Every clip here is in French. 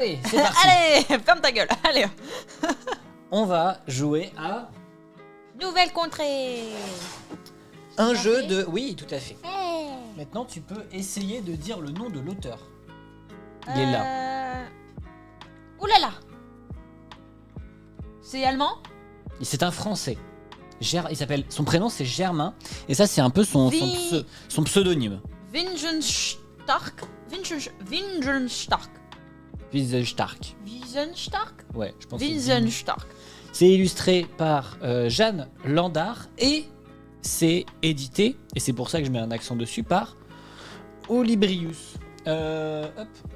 Allez, c'est parti. Allez, ferme ta gueule. Allez. On va jouer à Nouvelle contrée. un Tout à jeu fait. de... Oui, tout à fait. Hey. Maintenant, tu peux essayer de dire le nom de l'auteur. Il est là. Ouh là là. C'est allemand? C'est un Français. Il s'appelle... Son prénom, c'est Germain. Et ça, c'est un peu son pseudonyme. Wiesenstock. Wiesenstock. Wiesenstock. Wiesenstock. Ouais, je pense que c'est... Wiesenstock. C'est illustré par Jeanne Landard et c'est édité, et c'est pour ça que je mets un accent dessus, par Olibrius.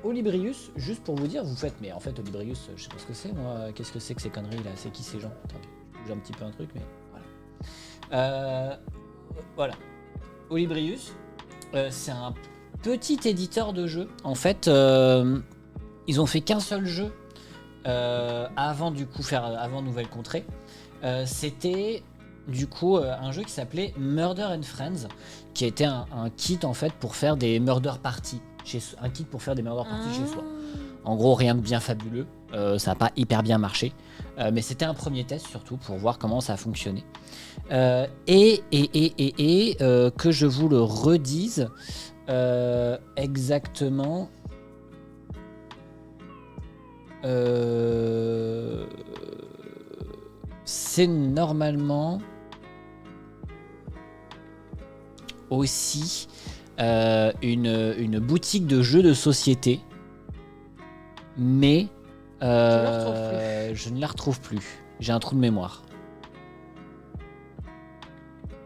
Olibrius, juste pour vous dire, vous faites, mais en fait Olibrius, je sais pas ce que c'est, moi, qu'est-ce que c'est que ces conneries là, c'est qui ces gens? Attendez, je bouge un petit peu un truc, mais voilà. Voilà. Olibrius, c'est un petit éditeur de jeux. En fait, ils ont fait qu'un seul jeu avant Nouvelle Contrée. C'était du coup un jeu qui s'appelait Murder and Friends, qui était un kit en fait pour faire des murder parties chez soi. En gros, rien de bien fabuleux, ça n'a pas hyper bien marché, mais c'était un premier test surtout pour voir comment ça fonctionnait. Que je vous le redise exactement. C'est normalement aussi une boutique de jeux de société, mais je ne la retrouve plus. J'ai un trou de mémoire.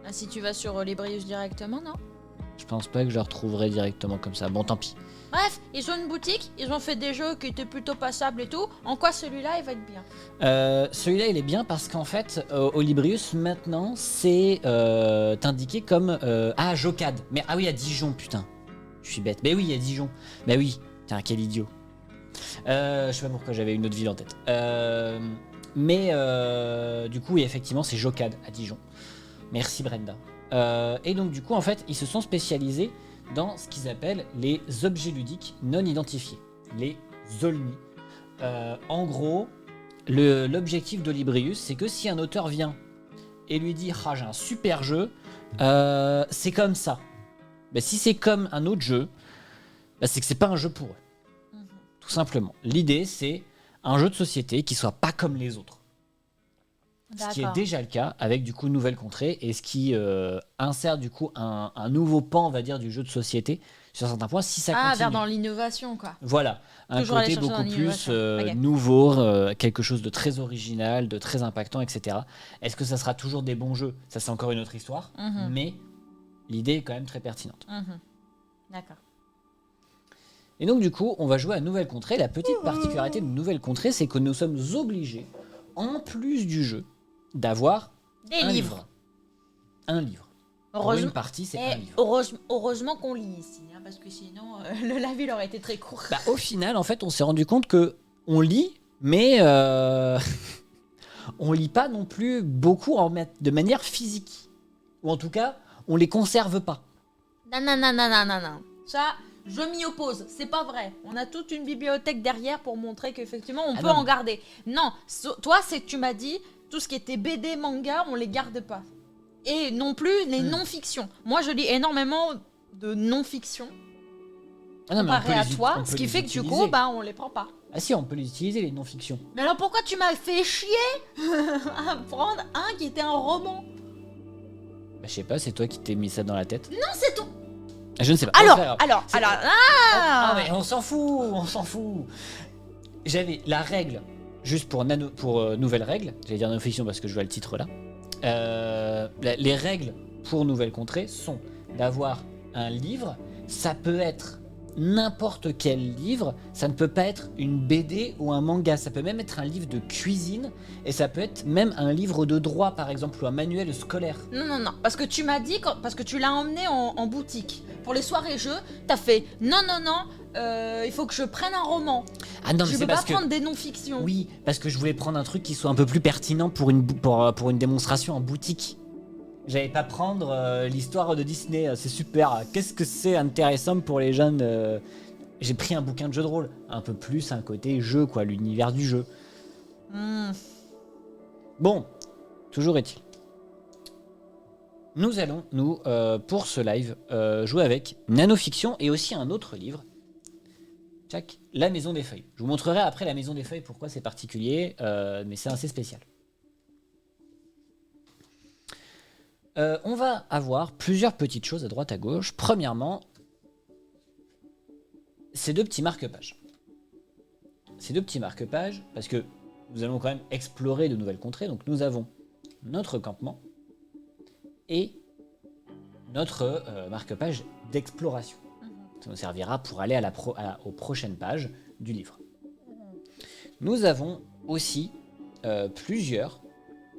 Ah, si tu vas sur Librius directement, non? Je pense pas que je la retrouverai directement comme ça. Bon, tant pis. Bref, ils ont une boutique, ils ont fait des jeux qui étaient plutôt passables et tout. En quoi celui-là, il va être bien? Celui-là, il est bien parce qu'en fait, Olibrius, maintenant, c'est indiqué comme... Jocade. Mais ah oui, à Dijon, putain. Je suis bête. Mais oui, à Dijon. Bah oui. Tiens, quel idiot. Je sais pas pourquoi j'avais une autre ville en tête. Du coup, oui, effectivement, c'est Jocade à Dijon. Merci Brenda. Et donc, du coup, en fait, ils se sont spécialisés dans ce qu'ils appellent les objets ludiques non identifiés, les Zolni. En gros, l'objectif d'Olibrius, c'est que si un auteur vient et lui dit « Ah, j'ai un super jeu, c'est comme ça ». Ben, si c'est comme un autre jeu, ben, c'est que c'est pas un jeu pour eux. Tout simplement. L'idée, c'est un jeu de société qui soit pas comme les autres. Ce qui est déjà le cas avec du coup Nouvelle Contrée et ce qui insère du coup un nouveau pan, on va dire, du jeu de société sur certains points si ça continue. Vers dans l'innovation, quoi. Voilà, un Toujours côté beaucoup plus nouveau, quelque chose de très original, de très impactant, etc. Est-ce que ça sera toujours des bons jeux? Ça, c'est encore une autre histoire, mais l'idée est quand même très pertinente. D'accord. Et donc du coup, on va jouer à Nouvelle Contrée. La petite particularité de Nouvelle Contrée, c'est que nous sommes obligés, en plus du jeu, d'avoir un livre. Un livre. Pour une partie, c'est un livre. Heureusement qu'on lit ici, hein, parce que sinon, le live aurait été très court. Bah, au final, en fait, on s'est rendu compte que on lit, mais on lit pas non plus beaucoup de manière physique. Ou en tout cas, on les conserve pas. Non. Ça, je m'y oppose. C'est pas vrai. On a toute une bibliothèque derrière pour montrer qu'effectivement, on peut en garder. Non, toi, c'est que tu m'as dit, tout ce qui était BD, manga, on les garde pas. Et non plus les non-fictions. Moi, je lis énormément de non-fiction. Comparé à toi, ce qui fait que du coup, on les prend pas. Ah si, on peut les utiliser, les non-fictions. Mais alors pourquoi tu m'as fait chier à prendre un qui était un roman? Bah, je sais pas, c'est toi qui t'es mis ça dans la tête. Non, c'est toi. Je ne sais pas. Mais on s'en fout. J'avais la règle, juste pour nouvelle règle, j'allais dire non-fiction parce que je vois le titre là. Les règles pour Nouvelle Contrée sont d'avoir un livre, ça peut être n'importe quel livre, ça ne peut pas être une BD ou un manga, ça peut même être un livre de cuisine et ça peut être même un livre de droit par exemple ou un manuel scolaire. Non, parce que tu m'as dit, parce que tu l'as emmené en boutique pour les soirées jeux, t'as fait non, il faut que je prenne un roman. Ah non, mais je peux pas prendre des non-fictions. Oui, parce que je voulais prendre un truc qui soit un peu plus pertinent pour une démonstration en boutique. J'allais pas prendre l'histoire de Disney, c'est super. Qu'est-ce que c'est intéressant pour les jeunes j'ai pris un bouquin de jeu de rôle, un peu plus un côté jeu, quoi, l'univers du jeu. Bon, toujours est-il. Nous allons, pour ce live, jouer avec Nanofiction et aussi un autre livre. Tchac, La Maison des Feuilles. Je vous montrerai après La Maison des Feuilles pourquoi c'est particulier, mais c'est assez spécial. On va avoir plusieurs petites choses à droite à gauche. Premièrement, ces deux petits marque-pages. Ces deux petits marque-pages, parce que nous allons quand même explorer de nouvelles contrées. Donc nous avons notre campement et notre marque-page d'exploration. Ça nous servira pour aller aux prochaines pages du livre. Nous avons aussi plusieurs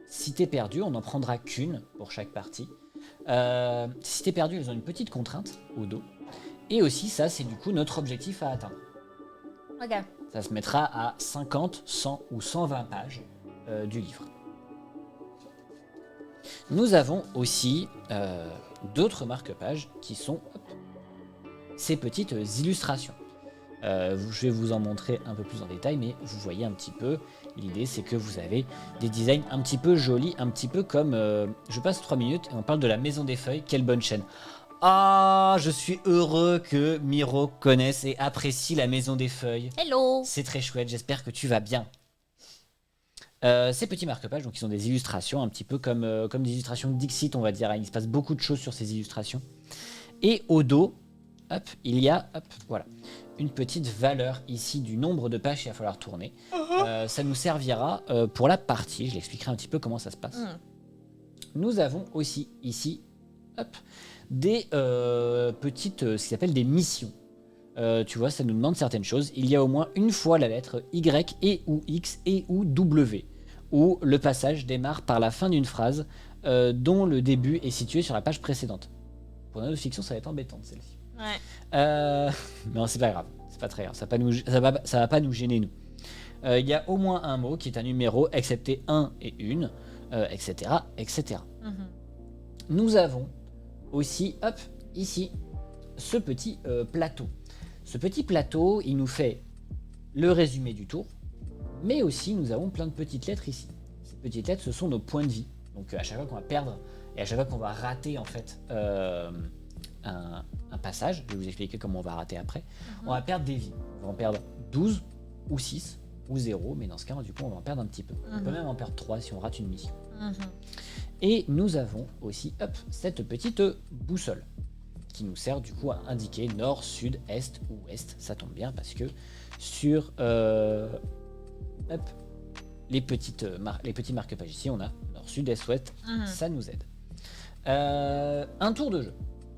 cités perdues. On n'en prendra qu'une pour chaque partie. Cités perdues, elles ont une petite contrainte au dos. Et aussi, ça, c'est du coup notre objectif à atteindre. Ok. Ça se mettra à 50, 100 ou 120 pages du livre. Nous avons aussi d'autres marque-pages qui sont ces petites illustrations. Je vais vous en montrer un peu plus en détail, mais vous voyez un petit peu, l'idée c'est que vous avez des designs un petit peu jolis, un petit peu comme, je passe 3 minutes et on parle de la Maison des Feuilles, quelle bonne chaîne. Ah, je suis heureux que Miro connaisse et apprécie la Maison des Feuilles. Hello. C'est très chouette, j'espère que tu vas bien. Ces petits marque-pages, donc ils sont des illustrations, un petit peu comme des illustrations de Dixit, on va dire. Il se passe beaucoup de choses sur ces illustrations. Et au dos, hop, il y a, voilà, une petite valeur ici du nombre de pages qu'il va falloir tourner. Ça nous servira pour la partie. Je l'expliquerai un petit peu comment ça se passe. Nous avons aussi ici, des petites, ce qui s'appelle des missions. Tu vois, ça nous demande certaines choses. Il y a au moins une fois la lettre Y et ou X et ou W, où le passage démarre par la fin d'une phrase dont le début est situé sur la page précédente. Pour notre fiction, ça va être embêtant celle-ci. Ouais. Non, c'est pas grave, c'est pas très grave, ça va pas nous gêner nous. Il y a au moins un mot qui est un numéro, excepté un et une, etc., etc. Nous avons aussi, ici, ce petit plateau. Ce petit plateau, il nous fait le résumé du tour, mais aussi nous avons plein de petites lettres ici. Ces petites lettres, ce sont nos points de vie. Donc à chaque fois qu'on va perdre et à chaque fois qu'on va rater en fait un passage, je vais vous expliquer comment on va rater après, on va perdre des vies. On va en perdre 12 ou 6 ou 0, mais dans ce cas, du coup, on va en perdre un petit peu. On peut même en perdre 3 si on rate une mission. Et nous avons aussi cette petite boussole qui nous sert du coup à indiquer nord, sud, est ou ouest. Ça tombe bien parce que sur les petits marque-pages ici, on a nord, sud, est, ouest. Ça nous aide. Un tour de jeu.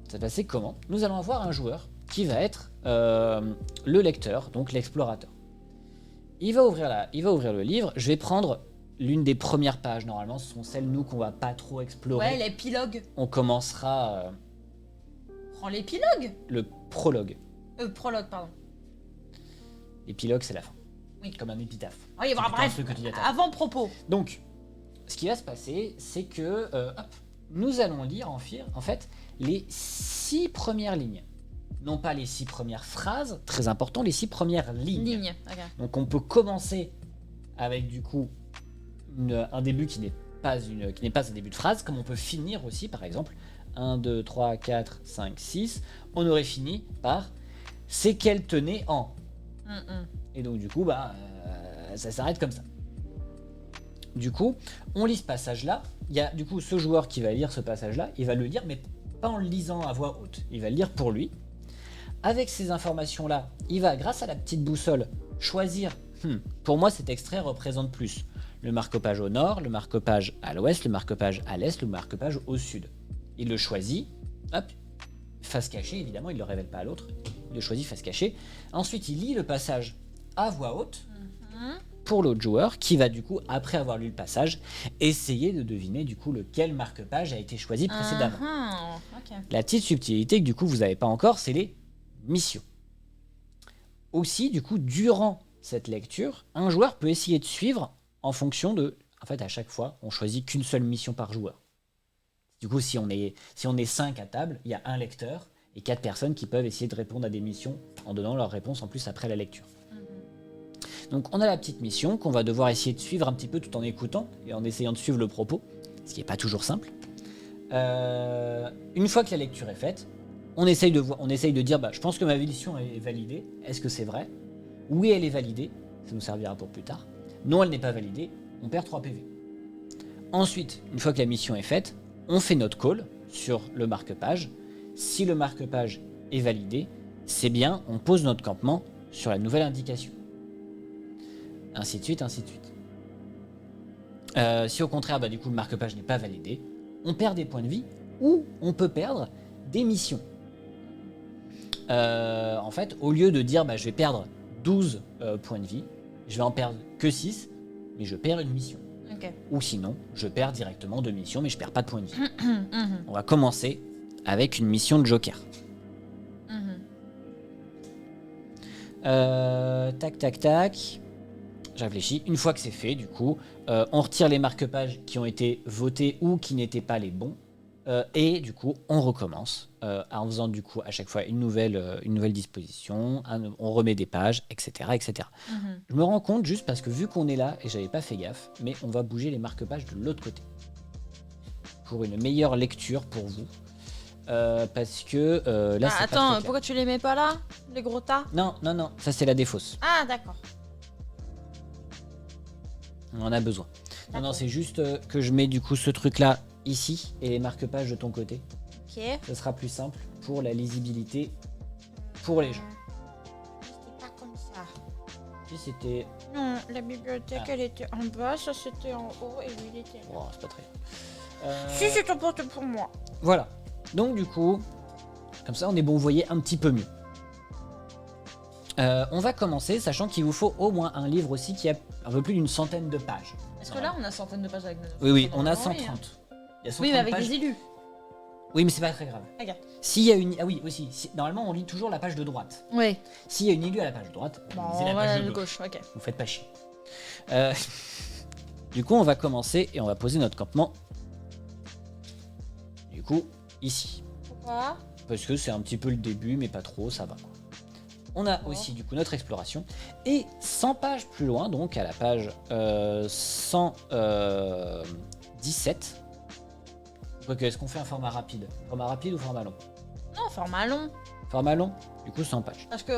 Ça va passer comment? Nous allons avoir un joueur qui va être le lecteur, donc l'explorateur. Il va ouvrir le livre. Je vais prendre l'une des premières pages. Normalement, ce sont celles, nous, qu'on va pas trop explorer. Ouais, l'épilogue. On commencera... Prends l'épilogue. Le prologue. Prologue, pardon. L'épilogue, c'est la fin. Oui. Comme un épitaphe. Oui, bah, bref, avant-propos. Donc, ce qui va se passer, c'est que nous allons lire en fait les 6 premières lignes. Non pas les 6 premières phrases, très important, les 6 premières lignes. Okay. Donc on peut commencer avec du coup un début qui n'est pas un début de phrase, comme on peut finir aussi, par exemple, 1, 2, 3, 4, 5, 6, on aurait fini par « c'est qu'elle tenait en ». Et donc du coup, ça s'arrête comme ça. Du coup, on lit ce passage-là. Il y a du coup ce joueur qui va lire ce passage-là, il va le lire, mais pas en le lisant à voix haute. Il va le lire pour lui. Avec ces informations-là, il va, grâce à la petite boussole, choisir. Pour moi, cet extrait représente plus le marque-page au nord, le marque-page à l'ouest, le marque-page à l'est, le marque-page au sud. Il le choisit, face cachée, évidemment, il ne le révèle pas à l'autre. Il le choisit face cachée. Ensuite, il lit le passage à voix haute pour l'autre joueur, qui va du coup, après avoir lu le passage, essayer de deviner du coup lequel marque-page a été choisi précédemment. Okay. La petite subtilité que du coup vous n'avez pas encore, c'est les missions. Aussi, du coup, durant cette lecture, un joueur peut essayer de suivre en fonction de... En fait, à chaque fois, on choisit qu'une seule mission par joueur. Du coup, si on est 5 à table, il y a un lecteur et 4 personnes qui peuvent essayer de répondre à des missions en donnant leur réponse en plus après la lecture. Donc on a la petite mission qu'on va devoir essayer de suivre un petit peu tout en écoutant et en essayant de suivre le propos, ce qui n'est pas toujours simple. Une fois que la lecture est faite, on essaye de dire je pense que ma mission est validée, est-ce que c'est vrai? Oui, elle est validée, ça nous servira pour plus tard. Non, elle n'est pas validée, on perd 3 PV. Ensuite, une fois que la mission est faite, on fait notre call sur le marque-page. Si le marque-page est validé, c'est bien, on pose notre campement sur la nouvelle indication. Ainsi de suite, ainsi de suite. Si au contraire, du coup, le marque-page n'est pas validé, on perd des points de vie ou on peut perdre des missions. En fait, au lieu de dire je vais perdre 12 points de vie, je vais en perdre que 6, mais je perds une mission. Okay. Ou sinon, je perds directement 2 missions, mais je perds pas de points de vie. On va commencer avec une mission de Joker. Tac, tac, tac. Je réfléchis. Une fois que c'est fait, du coup, on retire les marque-pages qui ont été votés ou qui n'étaient pas les bons. Et du coup, on recommence en faisant du coup à chaque fois une nouvelle disposition. On remet des pages, etc., etc. Je me rends compte juste parce que vu qu'on est là et j'avais pas fait gaffe, mais on va bouger les marque-pages de l'autre côté pour une meilleure lecture pour vous. Parce que là, c'est attends, pas très pourquoi tu les mets pas là, les gros tas? Non, ça c'est la défausse. Ah, d'accord. On en a besoin. Non, c'est juste que je mets du coup ce truc-là ici et les marque-pages de ton côté. Ok. Ce sera plus simple pour la lisibilité pour les gens. C'était pas comme ça. Si c'était... Non, la bibliothèque, elle était en bas, ça c'était en haut et lui il était là. Oh, c'est pas très... Si, c'est important pour moi. Voilà. Donc du coup, comme ça on est bon, vous voyez un petit peu mieux. On va commencer, sachant qu'il vous faut au moins un livre aussi qui a un peu plus d'une centaine de pages. Est-ce que là on a centaines de pages avec nous? Oui, on a 130. Il y a 130 oui, mais avec pages. des élus. Oui, mais c'est pas très grave. Regarde. S'il y a une... Ah oui, aussi. Normalement, on lit toujours la page de droite. Oui. S'il y a une élue à la page de droite, Bon, vous lisez la page de gauche. Ok. Vous faites pas chier. Du coup, on va commencer et on va poser notre campement. Du coup, ici. Pourquoi? Parce que c'est un petit peu le début, mais pas trop, ça va quoi. On a aussi du coup notre exploration. Et 100 pages plus loin, donc à la page 117. Est-ce qu'on fait un format rapide? Format rapide ou format long? Non, format long. Format long, du coup 100 pages. Parce que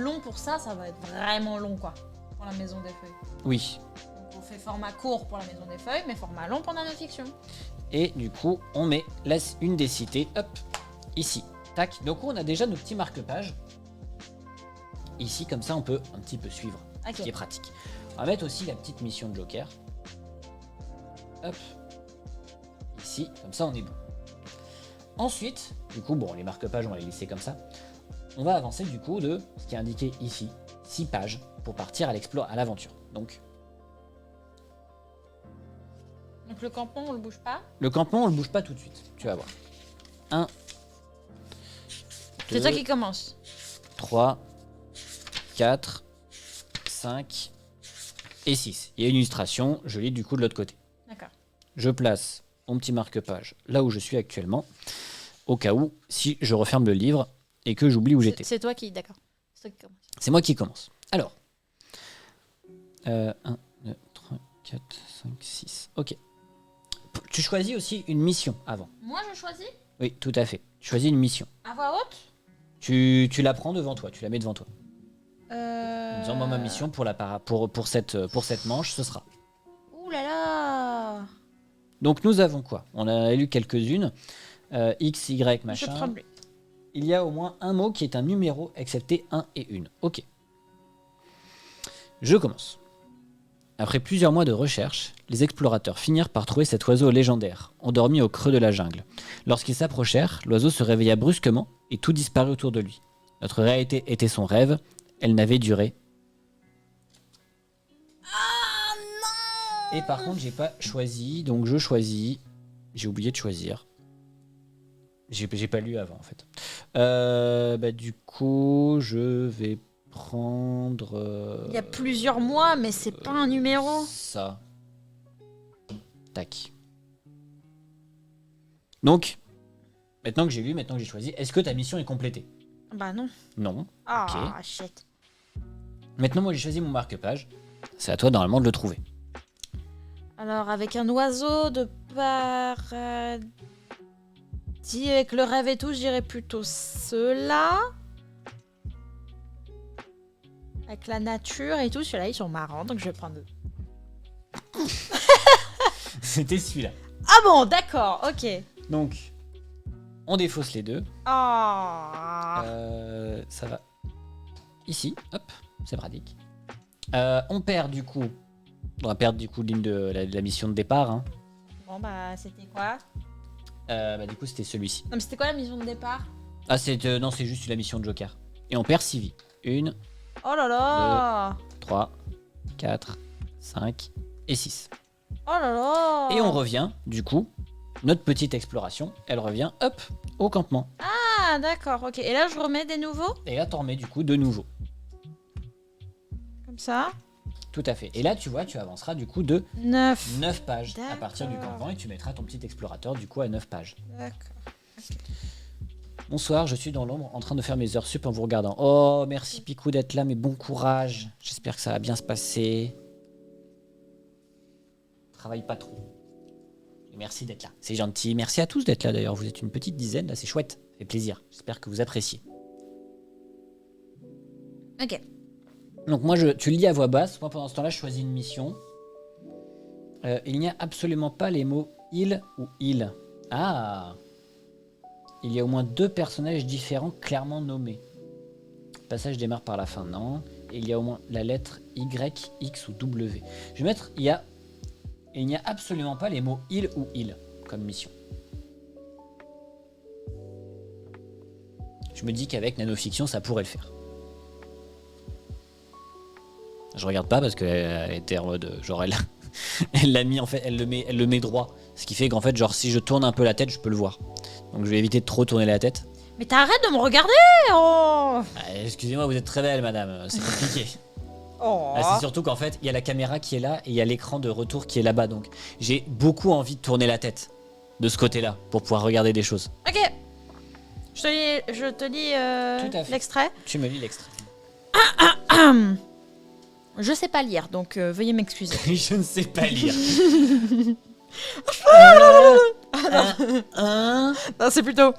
long pour ça, ça va être vraiment long quoi. Pour la maison des feuilles. Oui. Donc on fait format court pour la maison des feuilles, mais format long pour la fiction. Et du coup, on met une des cités, hop, ici. Tac. Donc on a déjà nos petits marque-pages. Ici, comme ça, on peut un petit peu suivre, ce qui est pratique. On va mettre aussi la petite mission de Joker. Hop. Ici, comme ça, on est bon. Ensuite, du coup, les marque-pages, on va les laisser comme ça. On va avancer, du coup, de ce qui est indiqué ici, 6 pages, pour partir à l'aventure. Donc le campement, on le bouge pas? Le campement, on le bouge pas tout de suite. Tu vas voir. 1, 2, c'est toi qui commence. 3, 4, 5 et 6. Il y a une illustration, je lis du coup de l'autre côté. D'accord. Je place mon petit marque-page là où je suis actuellement, au cas où, si je referme le livre et que j'oublie où j'étais. C'est toi qui, d'accord. C'est toi qui commence. C'est moi qui commence. Alors, 1, 2, 3, 4, 5, 6. Ok. Tu choisis aussi une mission avant. Moi, je choisis? Oui, tout à fait. Tu choisis une mission. À voix haute? Tu la prends devant toi, tu la mets devant toi. En disant, moi, ma mission pour cette manche, ce sera. Ouh là là! Donc nous avons quoi? On a lu quelques-unes. X, Y, machin. Il y a au moins un mot qui est un numéro, excepté 1 et 1. Ok. Je commence. Après plusieurs mois de recherche, les explorateurs finirent par trouver cet oiseau légendaire, endormi au creux de la jungle. Lorsqu'ils s'approchèrent, l'oiseau se réveilla brusquement et tout disparut autour de lui. Notre réalité était son rêve, elle n'avait duré. Ah non! Et par contre, j'ai pas choisi, donc je choisis. J'ai oublié de choisir. J'ai pas lu avant en fait. Du coup, je vais prendre. Il y a plusieurs mois, mais c'est pas un numéro. Ça. Tac. Donc, Maintenant que j'ai lu, maintenant que j'ai choisi, est-ce que ta mission est complétée? Bah non. Non. Ah, shit. Maintenant, moi, j'ai choisi mon marque-page. C'est à toi, normalement, de le trouver. Alors, avec un oiseau de paradis, avec le rêve et tout, je dirais plutôt ceux-là. Avec la nature et tout, ceux-là, ils sont marrants, donc je vais prendre... C'était celui-là. Ah bon, d'accord, ok. Donc, on défausse les deux. Ah. Ça va ici, hop, c'est pratique. On perd du coup. On va perdre du coup ligne de la mission de départ. Hein. Bon bah c'était quoi? Du coup c'était celui-ci. Non mais c'était quoi la mission de départ? Ah non, c'est juste la mission de Joker. Et on perd 6 vies. 1, Oh là là. 3, 4, 5 et 6. Oh là là. Et on revient, du coup, notre petite exploration, elle revient, hop, au campement. Ah d'accord, ok. Et là je remets des nouveaux? Et là t'en remets du coup de nouveau. Comme ça. Tout à fait. Et là tu vois, tu avanceras du coup de 9 pages à partir du campement et tu mettras ton petit explorateur du coup à 9 pages. D'accord. Okay. Bonsoir, je suis dans l'ombre en train de faire mes heures sup en vous regardant. Oh, merci Picou d'être là, mais bon courage. J'espère que ça va bien se passer. Travaille pas trop. Et merci d'être là, c'est gentil. Merci à tous d'être là d'ailleurs, vous êtes une petite dizaine, là c'est chouette, ça fait plaisir. J'espère que vous appréciez. Ok. Donc moi, tu le lis à voix basse, moi pendant ce temps-là, je choisis une mission. Il n'y a absolument pas les mots « il » ou « il ». Ah. Il y a au moins 2 personnages différents clairement nommés. Le passage démarre par la fin, non. Et il y a au moins la lettre Y, X ou W. Je vais mettre il n'y a absolument pas les mots il ou il comme mission. Je me dis qu'avec nanofiction, ça pourrait le faire. Je regarde pas parce qu'elle était en mode genre elle l'a mis en fait, elle le met droit. Ce qui fait qu'en fait genre si je tourne un peu la tête, je peux le voir. Donc je vais éviter de trop tourner la tête. Mais t'arrêtes de me regarder, oh. Excusez-moi, vous êtes très belle, madame. C'est compliqué. Oh. C'est surtout qu'en fait, il y a la caméra qui est là et il y a l'écran de retour qui est là-bas. Donc j'ai beaucoup envie de tourner la tête de ce côté-là pour pouvoir regarder des choses. Ok. Je te lis l'extrait. Tu me lis l'extrait. Je sais pas lire, donc veuillez m'excuser. Je ne sais pas lire. Non, c'est plutôt...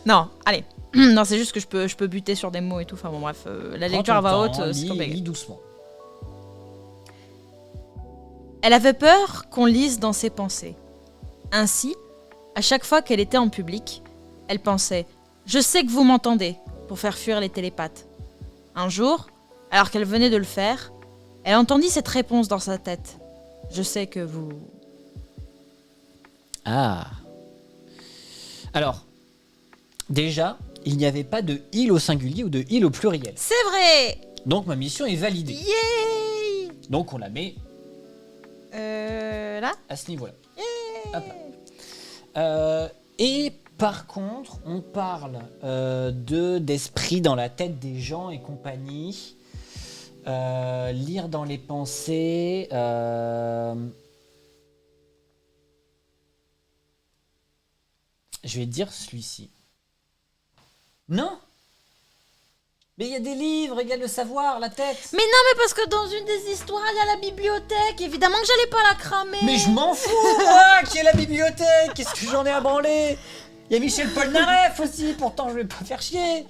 Non, allez. Non, c'est juste que je peux buter sur des mots et tout. Enfin bon, bref, la lecture à voix haute, c'est compliqué. Lis doucement. Elle avait peur qu'on lise dans ses pensées. Ainsi, à chaque fois qu'elle était en public, elle pensait « Je sais que vous m'entendez » pour faire fuir les télépathes. Un jour, alors qu'elle venait de le faire, elle entendit cette réponse dans sa tête. « Je sais que vous... » Ah. Alors, déjà, il n'y avait pas de il au singulier ou de il au pluriel. C'est vrai. Donc ma mission est validée. Yay. Donc on la met... là à ce niveau-là. Hop là. Et par contre, on parle d'esprit dans la tête des gens et compagnie. Lire dans les pensées. Je vais dire celui-ci. Non. Mais il y a des livres, il y a le savoir, la tête. Mais non, mais parce que dans une des histoires, il y a la bibliothèque. Évidemment que j'allais pas la cramer. Mais je m'en fous, moi, qui est la bibliothèque. Qu'est-ce que j'en ai à branler? Il y a Michel Polnareff aussi, pourtant je vais pas faire chier.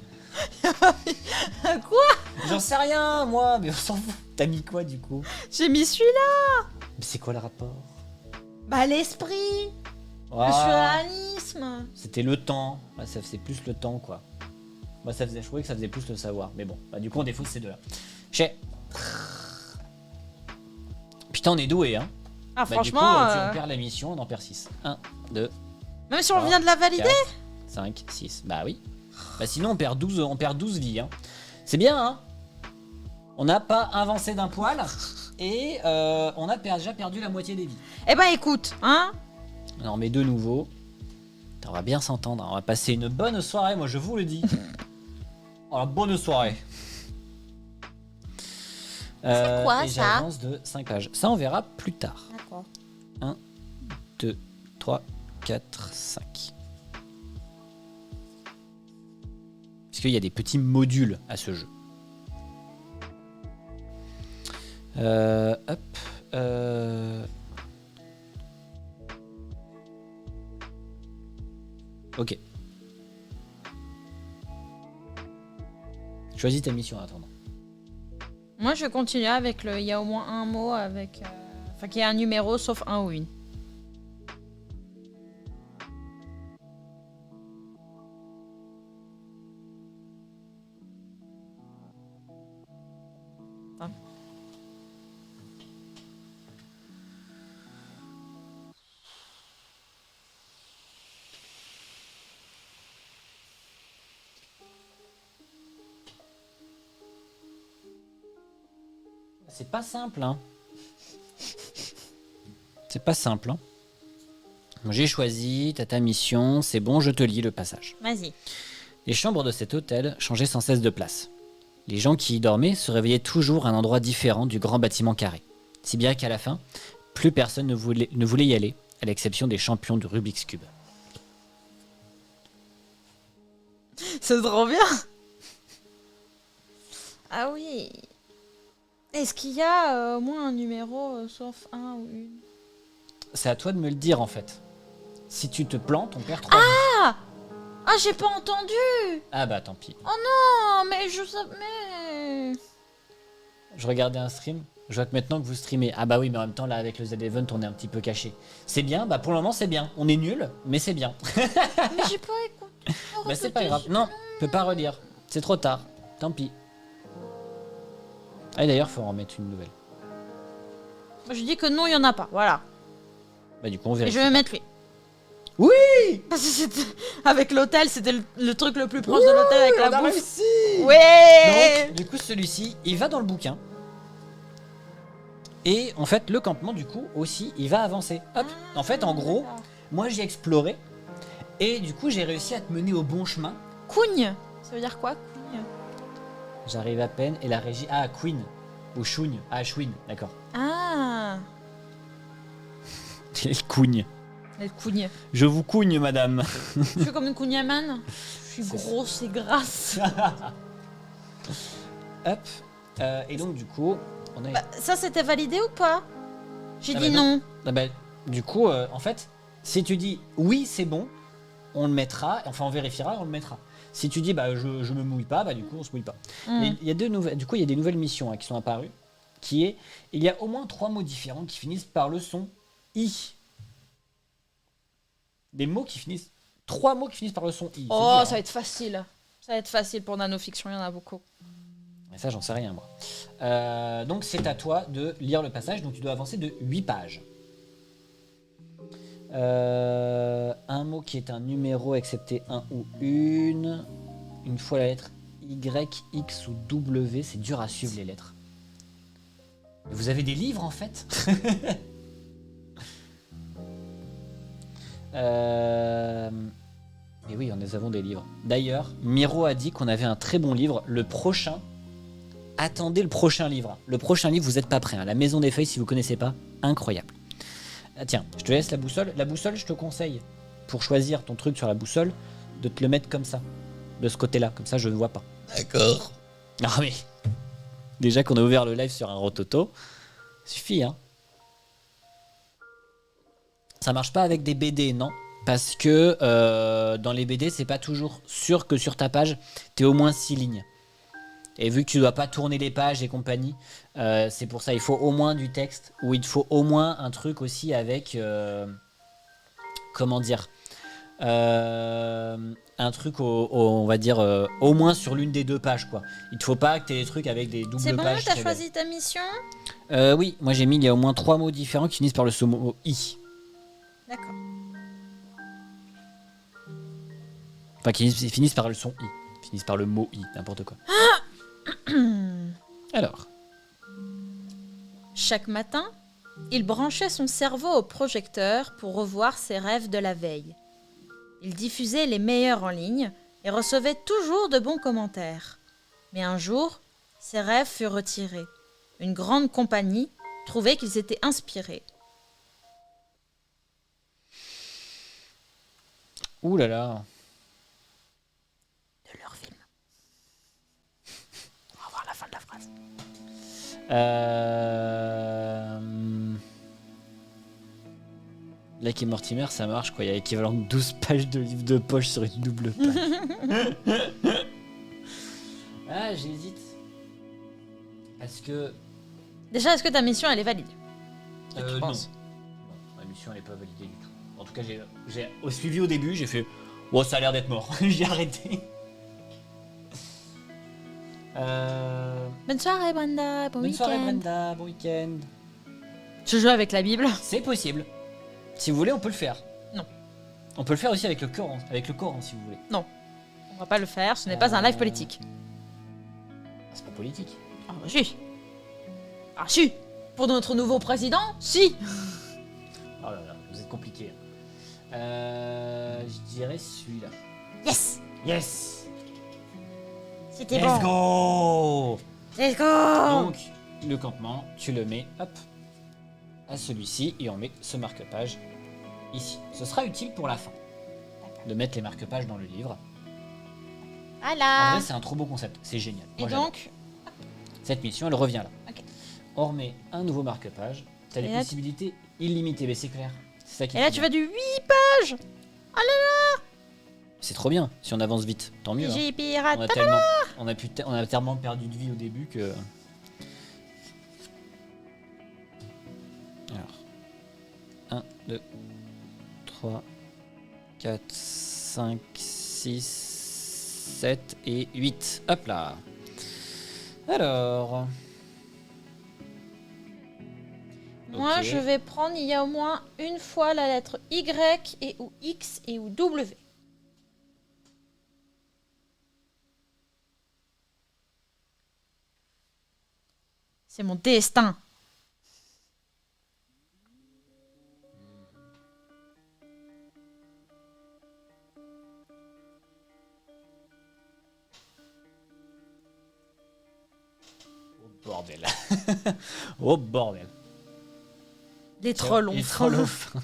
Quoi? J'en sais rien, moi, mais on s'en fout. T'as mis quoi, du coup? J'ai mis celui-là. Mais c'est quoi le rapport? Bah, l'esprit. Ah, le surréalisme. C'était le temps. Bah, ça faisait plus le temps, quoi. Moi, je trouvais que ça faisait plus le savoir. Mais bon, bah, du coup, on défausse ces deux-là. Putain, on est doué, hein. Ah, bah, franchement... Du coup, on perd la mission, on en perd 6. 1, 2... Même si on vient de la valider 4, 5, 6. Bah oui. Bah sinon, on perd 12 vies, hein. C'est bien, hein. On n'a pas avancé d'un poil. Et on a déjà perdu la moitié des vies. Eh ben, écoute, hein. On en met deux nouveaux. On va bien s'entendre. On va passer une bonne soirée, moi, je vous le dis. Oh, bonne soirée. C'est quoi, et ça? j'avance de 5 pages. Ça, on verra plus tard. D'accord. 1, 2, 3, 4, 5. Parce qu'il y a des petits modules à ce jeu. Hop. Ok. Choisis ta mission en attendant. Moi, je vais continuer avec le. Il y a au moins un mot avec. Enfin, qu'il y a un numéro sauf un ou une. C'est pas simple, hein. C'est pas simple, hein. J'ai choisi, t'as ta mission, c'est bon, je te lis le passage. Vas-y. Les chambres de cet hôtel changeaient sans cesse de place. Les gens qui y dormaient se réveillaient toujours à un endroit différent du grand bâtiment carré. Si bien qu'à la fin, plus personne ne voulait y aller, à l'exception des champions du Rubik's Cube. C'est trop bien. Ah oui. Est-ce qu'il y a au moins un numéro sauf un ou une? C'est à toi de me le dire en fait. Si tu te plantes, on perd 3 vies. Ah, j'ai pas entendu. Ah bah tant pis. Oh non, mais je savais. Je regardais un stream, je vois que maintenant que vous streamez. Ah bah oui, mais en même temps là avec le Z-Event on est un petit peu caché. C'est bien, bah pour le moment c'est bien. On est nul, mais c'est bien. Mais j'ai pas écouté. Bah c'est pas grave. Non, je peux pas relire. C'est trop tard. Tant pis. Ah d'ailleurs faut en remettre une nouvelle. Moi, je dis que non, il y en a pas. Voilà. Bah du coup on Et vérifie. je vais mettre lui. Oui. Parce que avec l'hôtel, c'était le truc le plus proche de l'hôtel avec la On a bouffe. réussi. Ouais. Donc du coup celui-ci, il va dans le bouquin. Et en fait le campement du coup aussi, il va avancer. Hop. En fait en gros, moi j'ai exploré. Et du coup j'ai réussi à te mener au bon chemin. Cougne. Ça veut dire quoi, cougne? J'arrive à peine et la régie... Ah, Queen. Ou Chougne. Ah, Chouine, d'accord. Ah. Elle cougne. Elle cougne. Je vous cougne, madame. Je suis comme une cougnamane. Je suis C'est grosse et grasse. Hop. Et donc, du coup, on a... Bah, ça, c'était validé ou pas? J'ai Ah dit bah non. Ah bah, du coup, en fait, si tu dis oui, c'est bon, on le mettra. Enfin, on vérifiera, on le mettra. Si tu dis bah je me mouille pas, bah du coup on se mouille pas. Mais il y a deux nouvelles. Du coup, il y a des nouvelles missions qui sont apparues. Qui est, il y a au moins 3 mots différents qui finissent par le son i. Des mots qui finissent, 3 mots qui finissent par le son i. Oh, dur, ça va être facile. Ça va être facile pour nanofiction, il y en a beaucoup. Mais ça, j'en sais rien, moi. Donc, c'est à toi de lire le passage. Donc, tu dois avancer de 8 pages. Un mot qui est un numéro, excepté un ou une. Une fois la lettre Y, X ou W. C'est dur à suivre, les lettres. Vous avez des livres, en fait. Et oui, nous avons des livres. D'ailleurs, Miro a dit qu'on avait un très bon livre. Le prochain... Attendez le prochain livre. Le prochain livre, vous n'êtes pas prêt. Hein. La Maison des Feuilles, si vous connaissez pas, incroyable. Ah, tiens, je te laisse la boussole. La boussole, je te conseille, pour choisir ton truc sur la boussole, de te le mettre comme ça. De ce côté-là, comme ça, je ne vois pas. D'accord. Ah mais... Déjà qu'on a ouvert le live sur un rototo, suffit, hein. Ça marche pas avec des BD, non. Parce que dans les BD, c'est pas toujours sûr que sur ta page, t'aies au moins 6 lignes. Et vu que tu dois pas tourner les pages et compagnie, c'est pour ça il faut au moins du texte, ou il te faut au moins un truc aussi avec... comment dire, un truc, on va dire, au moins sur l'une des 2 pages, quoi. Il te faut pas que tu aies des trucs avec des doubles pages. C'est bon, t'as très choisi ta mission? Oui, moi j'ai mis, il y a au moins 3 mots différents qui finissent par le mot i. D'accord. Enfin, qui finissent par le son i. Finissent par le mot i, n'importe quoi. Alors. Chaque matin, il branchait son cerveau au projecteur pour revoir ses rêves de la veille. Il diffusait les meilleurs en ligne et recevait toujours de bons commentaires. Mais un jour, ses rêves furent retirés. Une grande compagnie trouvait qu'ils étaient inspirés. Ouh là là. De leur film. On va voir la fin de la phrase. Lake et Mortimer, ça marche quoi. Il y a l'équivalent de 12 pages de livre de poche sur une double page. Ah, j'hésite. Parce que. Déjà, est-ce que ta mission, elle est valide? Tu Non. penses? Non, ma mission, elle est pas validée du tout. En tout cas, j'ai au suivi au début, j'ai fait. Oh, ça a l'air d'être mort. J'ai arrêté. Bonne soirée, Brenda. Bon Bonne soirée, week-end. Brenda. Bon week-end. Je joue avec la Bible. C'est possible. Si vous voulez, on peut le faire. Non. On peut le faire aussi avec le Coran, si vous voulez. Non. On va pas le faire, ce n'est pas un live politique. C'est pas politique. Ah, bah, si. Ah, si. Pour notre nouveau président, si. Oh là là, vous êtes compliqué. Je dirais celui-là. Yes. Yes. C'était Let's bon. go. Let's go. Donc, le campement, tu le mets, hop, à celui-ci, et on met ce marque-page ici. Ce sera utile pour la fin, de mettre les marque-pages dans le livre. En Voilà. vrai, c'est un trop beau concept, c'est génial. Et Moi, j'adore. donc, Cette mission, elle revient là. Ok. On remet un nouveau marque-page. T'as Et des là, possibilités illimitées, mais c'est clair. C'est ça qui et est là trop tu bien. vas du 8 pages. C'est trop bien. Si on avance vite, tant mieux. Hein. J'ai pirate. On a tellement perdu de vie au début que. Alors. 1, 2, 3, 4, 5, 6, 7 et 8. Hop là. Alors. Moi, Ok. je vais prendre, il y a au moins une fois la lettre Y et ou X et ou W. C'est mon destin. Oh bordel. Oh bordel. Les trolls ont Les faim. trolls ont faim.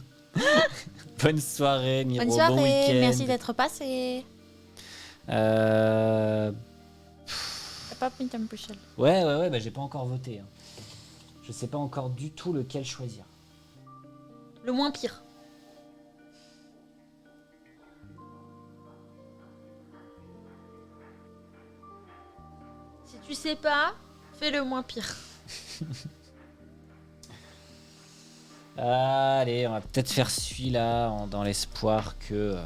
Bonne soirée, Miro. Bonne Bon soirée, week-end. merci d'être passé. Euh... T'as pas mis ta pucelle. Ouais, bah j'ai pas encore voté. Hein. Je sais pas encore du tout lequel choisir. Le moins pire. Si tu sais pas, fais le moins pire. Allez, on va peut-être faire celui-là dans l'espoir que...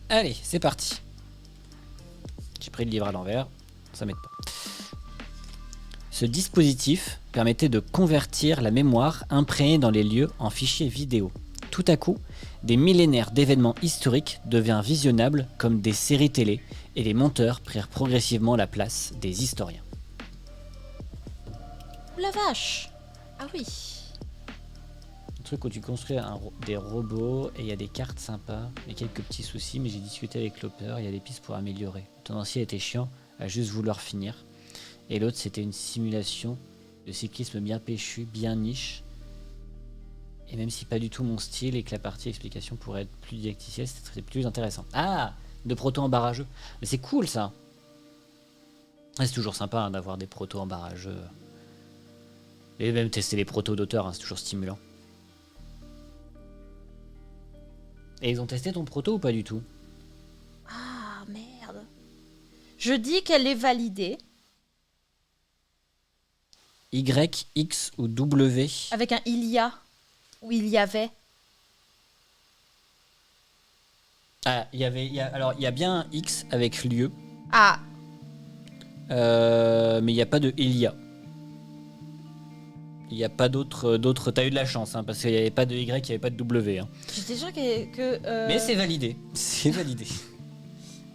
Allez, c'est parti. J'ai pris le livre à l'envers, ça m'aide pas. Ce dispositif permettait de convertir la mémoire imprégnée dans les lieux en fichiers vidéo. Tout à coup, des millénaires d'événements historiques devinrent visionnables comme des séries télé et les monteurs prirent progressivement la place des historiens. Ouh la vache. Ah oui. Un truc où tu construis des robots et il y a des cartes sympas et quelques petits soucis, mais j'ai discuté avec l'auteur, il y a des pistes pour améliorer. Le tenancier était chiant à juste vouloir finir. Et l'autre, c'était une simulation de cyclisme bien péchu, bien niche. Et même si pas du tout mon style et que la partie explication pourrait être plus didacticielle, c'était plus intéressant. Ah, de proto en barrageux. Mais c'est cool ça. C'est toujours sympa hein, d'avoir des protos en barrageux. Et même tester les protos d'auteurs, hein, c'est toujours stimulant. Et ils ont testé ton proto ou pas du tout? Ah merde. Je dis qu'elle est validée. Y, X ou W? Avec un il y a. Ou il y avait. Ah, il y a bien un X avec lieu, Ah. mais il n'y a pas de il y a. Il n'y a pas d'autres. T'as eu de la chance, hein, parce qu'il n'y avait pas de Y, il n'y avait pas de W. Hein. J'étais sûre que Mais c'est validé. C'est validé.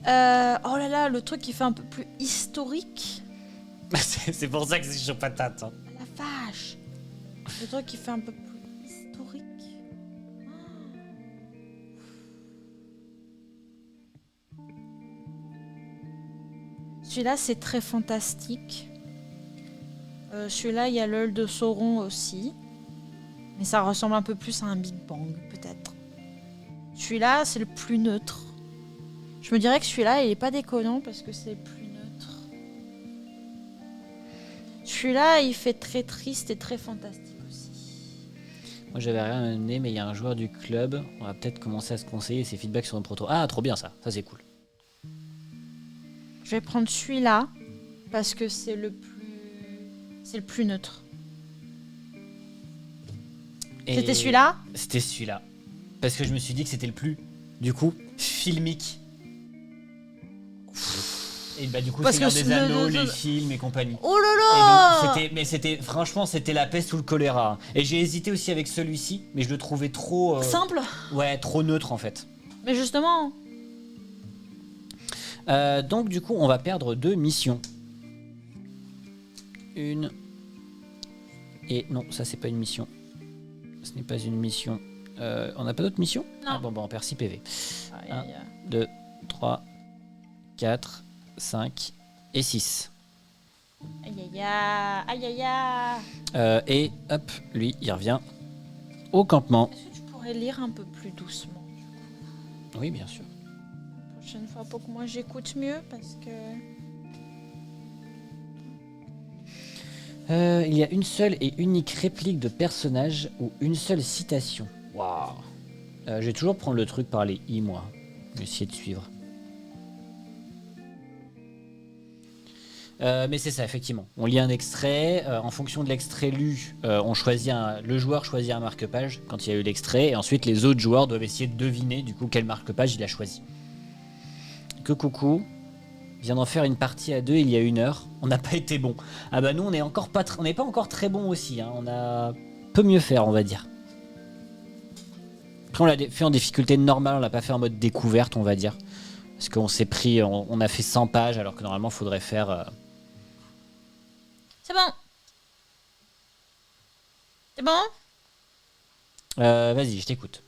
oh là là, le truc qui fait un peu plus historique. C'est pour ça que c'est chaud patate. Hein. La vache. Le truc qui fait un peu plus historique. Celui-là, c'est très fantastique. Celui-là, il y a l'œil de Sauron aussi. Mais ça ressemble un peu plus à un Big Bang, peut-être. Celui-là, c'est le plus neutre. Je me dirais que celui-là, il est pas déconnant parce que c'est le plus neutre. Celui-là, il fait très triste et très fantastique aussi. Moi, j'avais rien amené, mais il y a un joueur du club. On va peut-être commencer à se conseiller ses feedbacks sur notre proto. Ah, trop bien ça. Ça, c'est cool. Je vais prendre celui-là parce que c'est le plus neutre. Et C'était celui-là ? C'était celui-là. Parce que je me suis dit que c'était le plus, du coup, filmique. Et bah du coup, Parce Seigneur que des Anneaux, les films et compagnie. Oh là Et là! donc, franchement, c'était la peste ou le choléra. Et j'ai hésité aussi avec celui-ci, mais je le trouvais trop... Simple. Ouais, trop neutre en fait. Mais justement. Donc du coup, on va perdre 2 missions. Une... Et non, ça c'est pas une mission. Ce n'est pas une mission. On n'a pas d'autres missions? Non. Ah, bon, bah on perd 6 PV. Aïe, 1, aïe, aïe. 2, 3, 4, 5 et 6. Aïe aïe aïe aïe aïe. Et hop, lui, il revient au campement. Est-ce que tu pourrais lire un peu plus doucement Oui, bien sûr. la prochaine fois pour que moi j'écoute mieux parce que... Il y a une seule et unique réplique de personnage ou une seule citation. Waouh. Je vais toujours prendre le truc par les i, moi. Je vais essayer de suivre. Mais c'est ça, effectivement. On lit un extrait. En fonction de l'extrait lu, le joueur choisit un marque-page quand il y a eu l'extrait. Et ensuite, les autres joueurs doivent essayer de deviner du coup quel marque-page il a choisi. Que coucou. Vient d'en faire une partie à 2 il y a 1 heure. On n'a pas été bon. Ah bah nous, on n'est pas encore très bon aussi. Hein. On a peu mieux faire, on va dire. Après, on l'a fait en difficulté normale. On l'a pas fait en mode découverte, on va dire. Parce qu'on s'est pris... On a fait 100 pages alors que normalement, il faudrait faire... C'est bon. C'est bon? Vas-y, je t'écoute.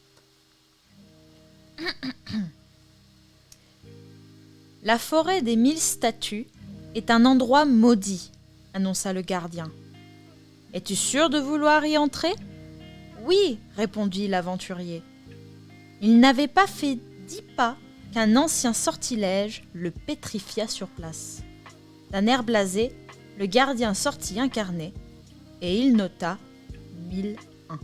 La forêt des 1000 statues est un endroit maudit, annonça le gardien. Es-tu sûr de vouloir y entrer? Oui, répondit l'aventurier. Il n'avait pas fait 10 pas qu'un ancien sortilège le pétrifia sur place. D'un air blasé, le gardien sortit un carnet et il nota 1001.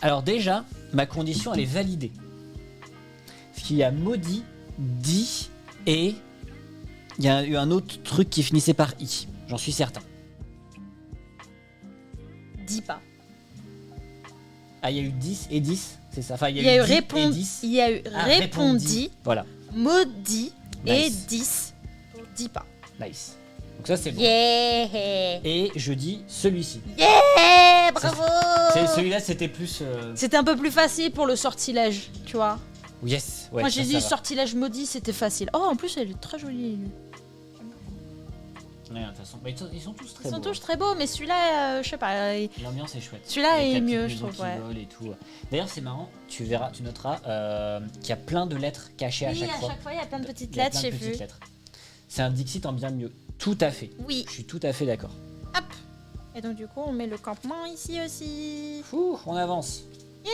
Alors déjà, ma condition, elle est validée. Parce qu'il y a maudit, dit et il y a eu un autre truc qui finissait par i. J'en suis certain. 10 pas. Ah, il y a eu 10 et 10, c'est ça. Enfin, Il y a eu dit et répondu, 10. il y a eu Ah, répondi, Voilà, maudit et Nice. 10 pour 10 pas. nice. Donc ça, c'est bon. Yeah! Et je dis celui-ci. Yeah! Bravo! Celui-là, c'était plus... C'était un peu plus facile pour le sortilège, tu vois. Yes. Ouais, Moi ça, j'ai ça dit va. sortilège maudit, c'était facile. Oh, en plus elle est très jolie. Ouais, de toute façon, bah, ils sont tous très Ils sont beaux. tous très beaux, mais celui-là, je sais pas. L'ambiance est chouette. Celui-là Avec est la petite mieux, je maison trouve, qui ouais. vole et tout. D'ailleurs, c'est marrant, tu verras, tu noteras qu'il y a plein de lettres cachées à Oui, chaque à fois. chaque fois il y a plein de petites Il y a lettres, plein j'ai de petites vu. lettres. C'est un Dixit en bien mieux. Tout à fait. Oui. Je suis tout à fait d'accord. Hop. Et donc du coup on met le campement ici aussi. Fou, on avance. Yeah!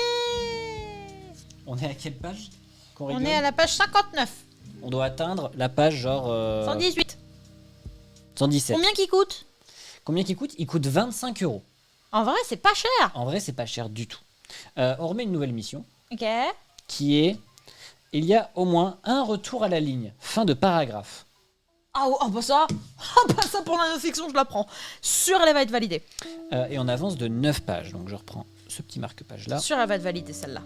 On est à quelle page qu'on On rigole est à la page 59. On doit atteindre la page genre... 118. 117. Combien qui coûte? Combien il coûte? Il coûte 25 €. En vrai c'est pas cher. En vrai, c'est pas cher du tout. On remet une nouvelle mission Ok. qui est... Il y a au moins un retour à la ligne. Fin de paragraphe. Ah bah ça. Ah bah ça pour la fiction je la prends. Sûr elle va être validée. Et on avance de 9 pages. Donc je reprends ce petit marque-page là. Sûr elle va être validée celle-là.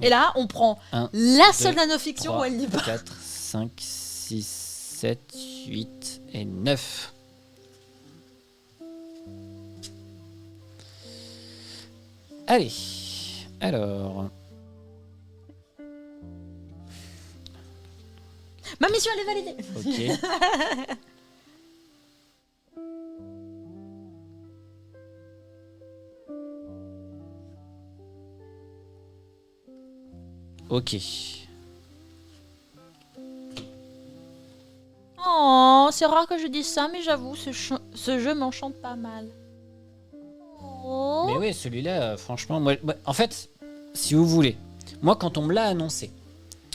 Et là on prend Un, la seule 2, nanofiction où 3, elle n'y pas. 4, 5, 6, 7, 8 et 9. Allez, alors... Ma mission elle est validée. Ok. Ok. Oh, c'est rare que je dise ça, mais j'avoue, ce jeu m'enchante pas mal. Oh. Mais oui, celui-là, franchement, en fait, si vous voulez, moi, quand on me l'a annoncé,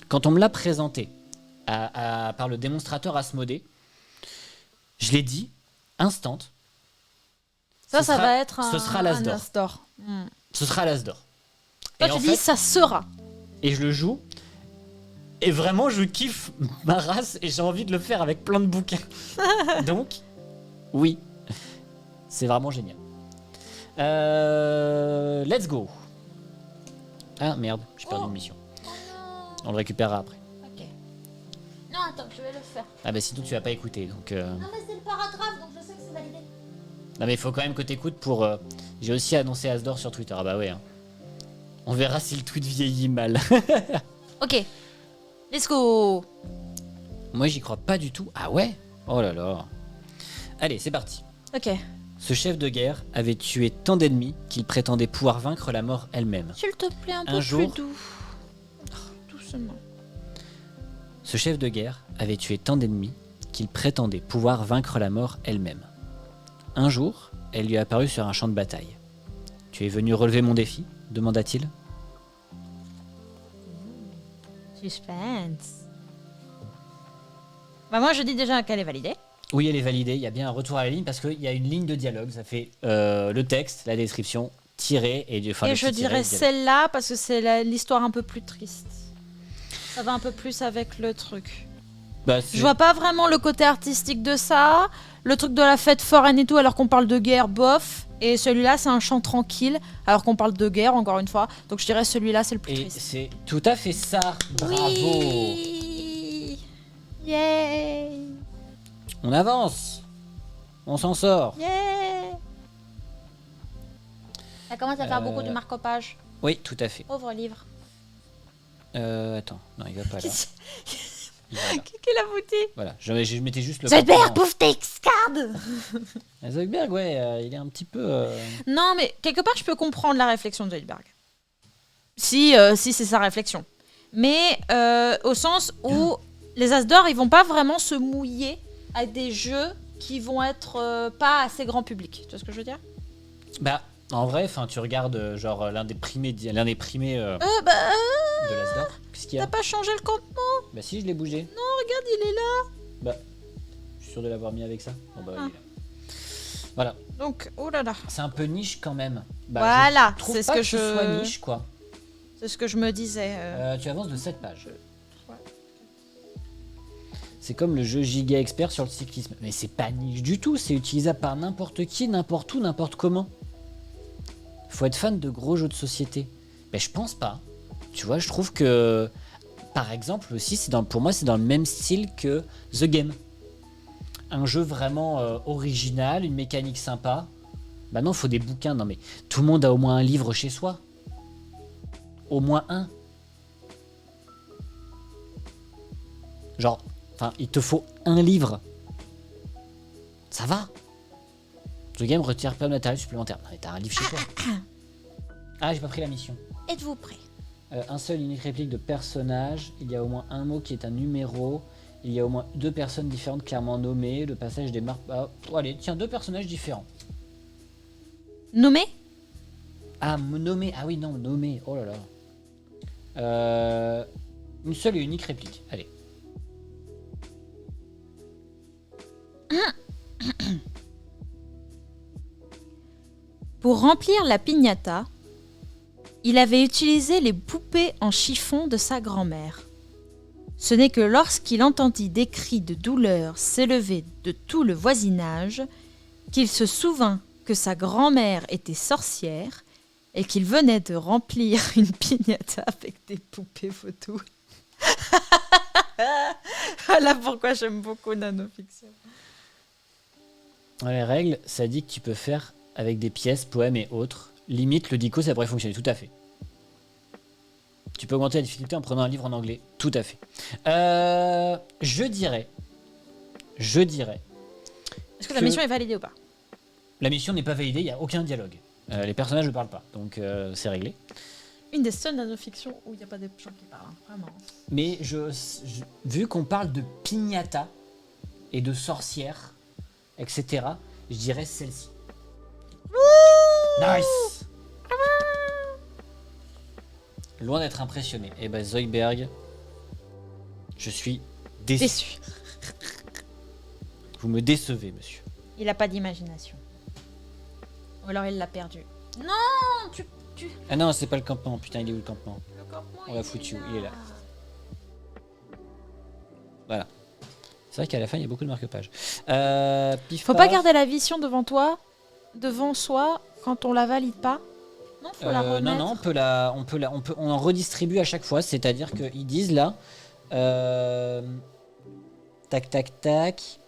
quand on me l'a présenté par le démonstrateur Asmodée, je l'ai dit, instant. Ça va être ce sera l'As d'or. Ce sera l'As d'or. Toi, tu dis ça sera. Et je le joue. Et vraiment, je kiffe ma race et j'ai envie de le faire avec plein de bouquins. Donc, oui, c'est vraiment génial. Let's go. Ah merde, j'ai perdu une mission. On le récupérera après. Ok. Non, attends, je vais le faire. Ah bah sinon tu vas pas écouter donc. Non mais c'est le paragraphe donc je sais que c'est validé. Non mais il faut quand même que t'écoutes pour. J'ai aussi annoncé As d'or sur Twitter. Ah bah ouais. Hein. On verra si le tweet vieillit mal. Ok. Let's go. Moi j'y crois pas du tout. Ah ouais. Oh là là. Allez c'est parti. Ok. Ce chef de guerre avait tué tant d'ennemis qu'il prétendait pouvoir vaincre la mort elle-même. S'il te plaît, un peu jour... plus doux. Doucement. Ce chef de guerre avait tué tant d'ennemis qu'il prétendait pouvoir vaincre la mort elle-même. Un jour, elle lui apparut sur un champ de bataille. « Tu es venu relever mon défi ?» demanda-t-il. Suspense. Bah moi je dis déjà qu'elle est validée. Oui, elle est validée. Il y a bien un retour à la ligne parce qu'il y a une ligne de dialogue. Ça fait le texte, la description, tiré et du. Et je dirais celle-là parce que c'est l'histoire un peu plus triste. Ça va un peu plus avec le truc. Bah, je vois pas vraiment le côté artistique de ça. Le truc de la fête foraine et tout, alors qu'on parle de guerre, bof. Et celui-là, c'est un chant tranquille, alors qu'on parle de guerre, encore une fois. Donc je dirais celui-là, c'est le plus triste. Et c'est tout à fait ça. Bravo. Oui. Yay. On avance. On s'en sort. Yeah. Ça commence à faire beaucoup de marque-page. Oui, tout à fait. Pauvre livre. Attends, non, il va pas là. Qui l'a foutu? Voilà, je mettais juste le. Zoidberg, bouffe tes X-Cards. Zoidberg, ouais, il est un petit peu. Non, mais quelque part, je peux comprendre la réflexion de Zoidberg. Si c'est sa réflexion. Mais au sens où les As d'or, ils vont pas vraiment se mouiller à des jeux qui vont être pas assez grand public. Tu vois ce que je veux dire? Bah, en vrai, tu regardes genre l'un des primés de l'As d'or. Qu'est-ce qu'il y a? T'as pas changé le contenant? Bah si, je l'ai bougé. Non, regarde, il est là. Bah, je suis sûr de l'avoir mis avec ça. Bon bah, il est là. Voilà. Donc, oh là là. C'est un peu niche quand même. Bah, voilà, je trouve c'est ce pas que ce soit niche quoi. C'est ce que je me disais. Tu avances de 7 pages. C'est comme le jeu Giga Expert sur le cyclisme. Mais c'est pas niche du tout, c'est utilisable par n'importe qui, n'importe où, n'importe comment. Faut être fan de gros jeux de société. Mais je pense pas. Tu vois, je trouve que, par exemple, aussi, pour moi, c'est dans le même style que The Game. Un jeu vraiment original, une mécanique sympa. Bah non, faut des bouquins. Non mais tout le monde a au moins un livre chez soi. Au moins un. Genre, il te faut un livre. Ça va. The Game retire plein de matériel supplémentaire. Non mais t'as un livre chez toi. Ah, j'ai pas pris la mission. Êtes-vous prêt? Un seul unique réplique de personnage. Il y a au moins un mot qui est un numéro. Il y a au moins 2 personnes différentes clairement nommées. Le passage des marques. Allez, tiens, 2 personnages différents. Nommé? Ah, nommé. Ah oui, non, nommé. Oh là là. Une seule et unique réplique. Allez. Pour remplir la piñata, il avait utilisé les poupées en chiffon de sa grand-mère. Ce n'est que lorsqu'il entendit des cris de douleur s'élever de tout le voisinage qu'il se souvint que sa grand-mère était sorcière et qu'il venait de remplir une piñata avec des poupées photos. Voilà pourquoi j'aime beaucoup Nanofiction. Dans les règles, ça dit que tu peux faire avec des pièces, poèmes et autres. Limite, le dico, ça pourrait fonctionner, tout à fait. Tu peux augmenter la difficulté en prenant un livre en anglais, tout à fait. Je dirais. Est-ce que la mission est validée ou pas? La mission n'est pas validée, il n'y a aucun dialogue. Les personnages ne parlent pas, donc c'est réglé. Une des seules nanofictions où il n'y a pas de gens qui parlent, vraiment. Mais vu qu'on parle de piñata et de sorcières, etc., je dirais celle-ci. Nice. Loin d'être impressionné. Et bah Zoidberg, je suis déçu. Vous me décevez, monsieur. Il a pas d'imagination. Ou alors il l'a perdu. Non, tu... Ah non, c'est pas le campement. Putain, il est où le campement? Le campement, On l'a foutu où? Il est là. Voilà. C'est vrai qu'à la fin, il y a beaucoup de marque-pages. Faut pas garder la vision devant soi, quand on la valide pas. Non, faut la remettre. Non, on en redistribue à chaque fois. C'est-à-dire qu'ils disent là, tac, tac, tac.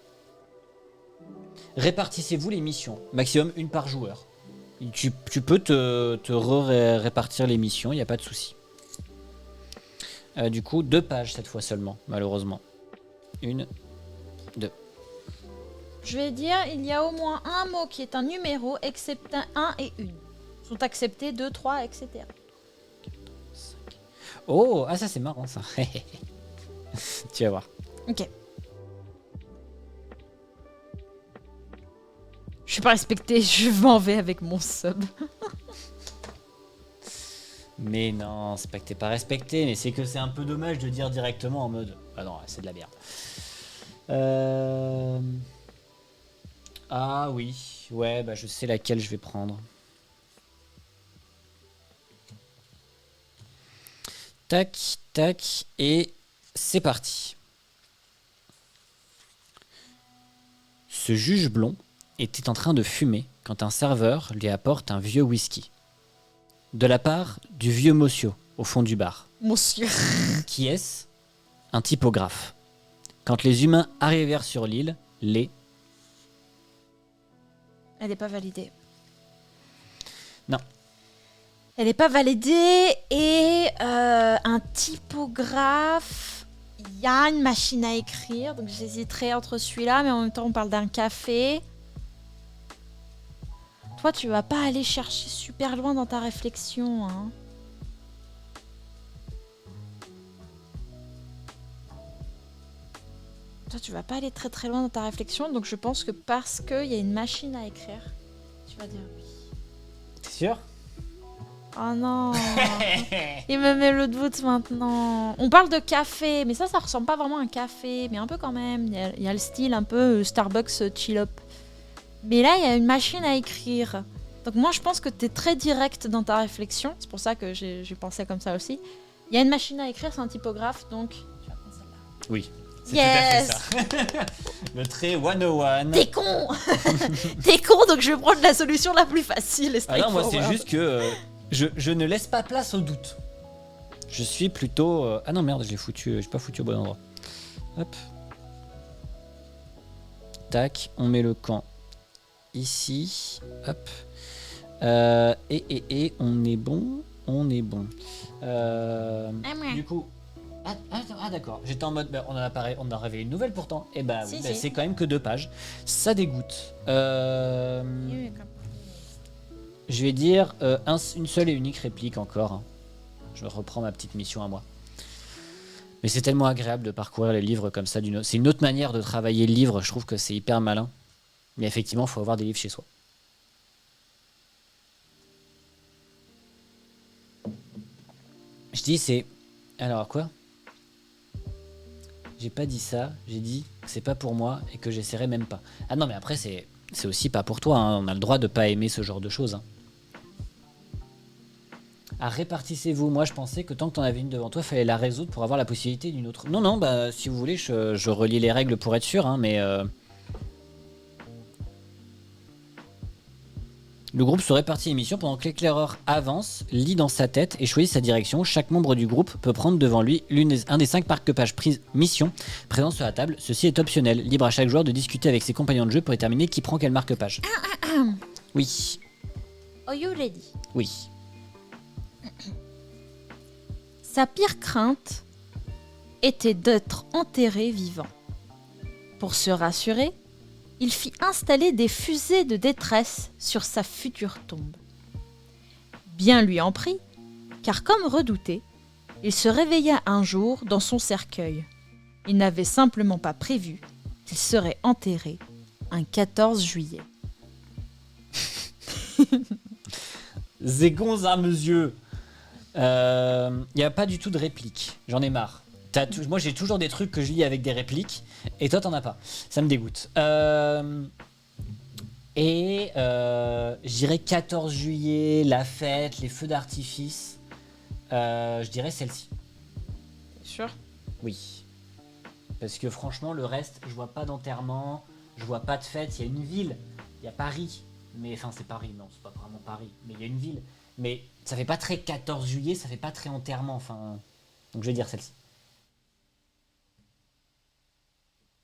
Répartissez-vous les missions. Maximum une par joueur. Tu peux te répartir les missions, il n'y a pas de souci. Du coup, 2 pages cette fois seulement, malheureusement. 1, 2. Je vais dire, il y a au moins un mot qui est un numéro, excepté un et une. Sont acceptés 2, 3, etc. 5. Oh, ah ça c'est marrant ça. Tu vas voir. Ok. Je suis pas respectée, je m'en vais avec mon sub. Mais non, c'est pas que t'es pas respecté, mais c'est que c'est un peu dommage de dire directement en mode ah non, c'est de la merde. Ah oui, ouais, bah je sais laquelle je vais prendre. Tac, tac, et c'est parti. Ce juge blond était en train de fumer quand un serveur lui apporte un vieux whisky. De la part du vieux Mossio, au fond du bar. Monsieur. Qui est-ce? Un typographe. Quand les humains arrivèrent sur l'île, Elle n'est pas validée. Non. Elle n'est pas validée et un typographe, il y a une machine à écrire, donc j'hésiterai entre celui-là, mais en même temps on parle d'un café. Toi, tu vas pas aller chercher super loin dans ta réflexion, hein. Toi, tu vas pas aller très très loin dans ta réflexion, donc je pense que parce qu'il y a une machine à écrire, tu vas dire oui. T'es sûr? Oh non. Il me met le doute maintenant. On parle de café, mais ça ressemble pas vraiment à un café, mais un peu quand même. Il y a le style un peu Starbucks chill-up. Mais là, il y a une machine à écrire. Donc moi, je pense que tu es très direct dans ta réflexion. C'est pour ça que j'ai pensé comme ça aussi. Il y a une machine à écrire, c'est un typographe, donc tu vas prendre celle-là. Oui. C'est Yes. tout à fait ça. Le trait 101. T'es con. T'es con, donc je vais prendre la solution la plus facile. Et Ah non, moi c'est straightforward. juste que je ne laisse pas place au doute. Je suis plutôt... Ah non merde, j'ai pas foutu au bon endroit. Hop. Tac, on met le camp ici. Hop. Et on est bon. On est bon. Du coup... Ah d'accord, j'étais en mode, on en a révélé une nouvelle pourtant. Et bah oui, Si. c'est quand même que 2 pages. Ça dégoûte. Je vais dire une seule et unique réplique encore. Hein. Je reprends ma petite mission à moi. Mais c'est tellement agréable de parcourir les livres comme ça. C'est une autre manière de travailler le livre. Je trouve que c'est hyper malin. Mais effectivement, il faut avoir des livres chez soi. Je dis c'est... Alors quoi? J'ai pas dit ça. J'ai dit que c'est pas pour moi et que j'essaierai même pas. Ah non mais après c'est aussi pas pour toi. Hein. On a le droit de pas aimer ce genre de choses. Hein. Ah, répartissez-vous. Moi, je pensais que tant que t'en avais une devant toi, fallait la résoudre pour avoir la possibilité d'une autre. Non, bah, si vous voulez, je relis les règles pour être sûr, hein, mais... Le groupe se répartit les missions pendant que l'éclaireur avance, lit dans sa tête et choisit sa direction. Chaque membre du groupe peut prendre devant lui un des 5 marque-pages missions présents sur la table. Ceci est optionnel. Libre à chaque joueur de discuter avec ses compagnons de jeu pour déterminer qui prend quelle marque-page. Oui. Oh, you ready? Oui. Sa pire crainte était d'être enterré vivant. Pour se rassurer, il fit installer des fusées de détresse sur sa future tombe. Bien lui en prit, car comme redouté, il se réveilla un jour dans son cercueil. Il n'avait simplement pas prévu qu'il serait enterré un 14 juillet. Zégons à mesure. Il n'y a pas du tout de réplique. J'en ai marre. Moi, j'ai toujours des trucs que je lis avec des répliques. Et toi, t'en as pas. Ça me dégoûte. Je dirais 14 juillet, la fête, les feux d'artifice. Je dirais celle-ci. T'es sûr? Oui. Parce que franchement, le reste, je vois pas d'enterrement, je vois pas de fête. Il y a une ville, il y a Paris. Mais enfin, c'est Paris, non, c'est pas vraiment Paris. Mais il y a une ville. Mais ça fait pas très 14 juillet, ça fait pas très enterrement. Enfin, donc je vais dire celle-ci.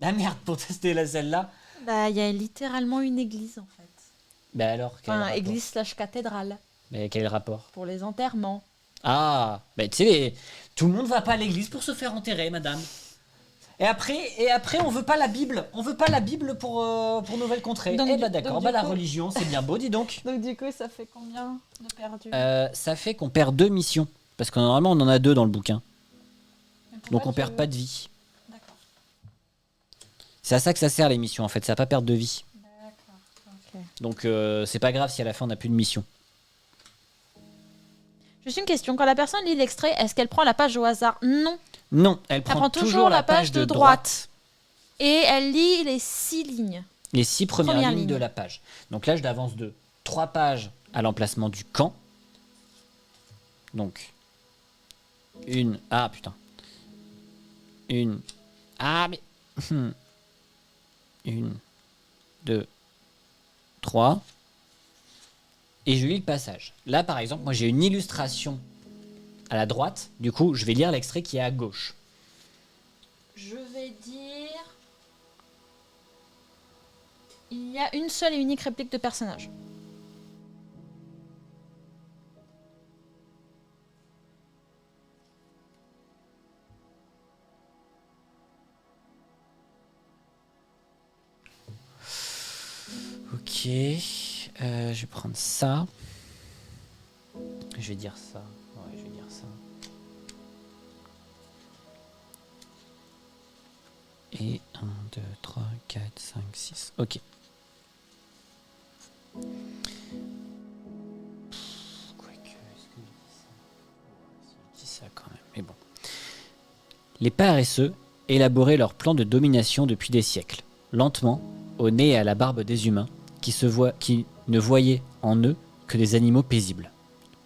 Ah merde, pour tester la celle-là. Bah, il y a littéralement une église en fait. Bah alors, quel est le Enfin, rapport? église slash cathédrale Mais quel est le rapport? pour les enterrements. Ah, bah tu sais, tout le monde va pas à l'église pour se faire enterrer, madame. Et après, on veut pas la Bible. On veut pas la Bible pour Nouvelle Contrée. Donc, Eh bah du- d'accord, donc, bah du la coup- religion, c'est bien beau, dis donc. Donc du coup, ça fait combien de perdus? Ça fait qu'on perd 2 missions. Parce que normalement, on en a 2 dans le bouquin. Donc on perd pas de vie. D'accord, C'est à ça que ça sert les missions en fait, c'est à pas perdre de vie. d'accord, ok. Donc c'est pas grave si à la fin on n'a plus de mission. Juste une question, quand la personne lit l'extrait, est-ce qu'elle prend la page au hasard? Non. Non, elle prend toujours la page de droite. Et elle lit les 6 lignes. Les 6 premières Première lignes ligne. de la page. Donc là je d'avance de 3 pages à l'emplacement du camp. Donc une... Ah putain. Une... Ah mais... Une... 2... 3... Et je lis le passage. Là, par exemple, moi j'ai une illustration à la droite. Du coup, je vais lire l'extrait qui est à gauche. Je vais dire... Il y a une seule et unique réplique de personnage. Ok. Je vais prendre ça. Je vais dire ça. Ouais, je vais dire ça. Et 1, 2, 3, 4, 5, 6. Ok. Quoique, est-ce que je dis ça? Ouais, je dis ça quand même, mais bon. Les paresseux élaboraient leur plan de domination depuis des siècles, lentement, au nez et à la barbe des humains, qui ne voyaient en eux que des animaux paisibles.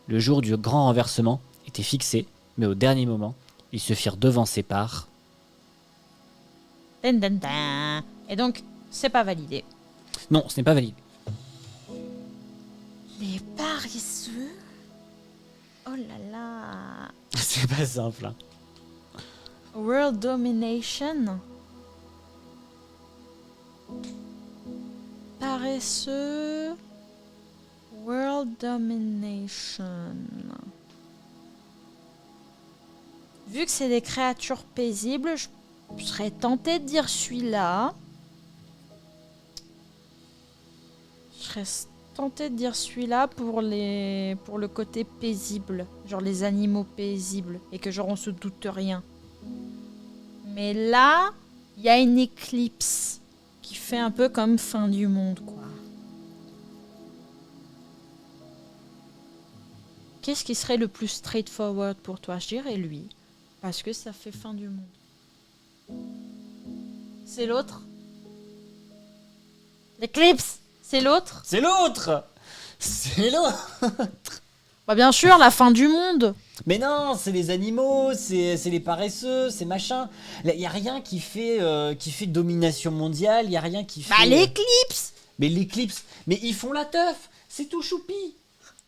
Le jour du grand renversement était fixé, mais au dernier moment, ils se firent devancer par... Dan, dan, dan. Et donc, c'est pas validé. Non, ce n'est pas valide. Les paresseux? Oh là là. C'est pas simple. Hein. World domination. Paresseux. World domination. Vu que c'est des créatures paisibles, je serais tentée de dire celui-là. Je serais tentée de dire celui-là pour le côté paisible. Genre les animaux paisibles. Et que genre on se doute rien. Mais là, il y a une éclipse qui fait un peu comme fin du monde, quoi. Qu'est-ce qui serait le plus straightforward pour toi? Je dirais lui. Parce que ça fait fin du monde. C'est l'autre? L'éclipse? C'est l'autre? C'est l'autre. C'est l'autre. Bah bien sûr, la fin du monde. Mais non, c'est les animaux, c'est les paresseux, c'est machin. Il n'y a rien qui fait domination mondiale, il n'y a rien qui fait... Bah l'éclipse. Mais l'éclipse, mais ils font la teuf, c'est tout choupi.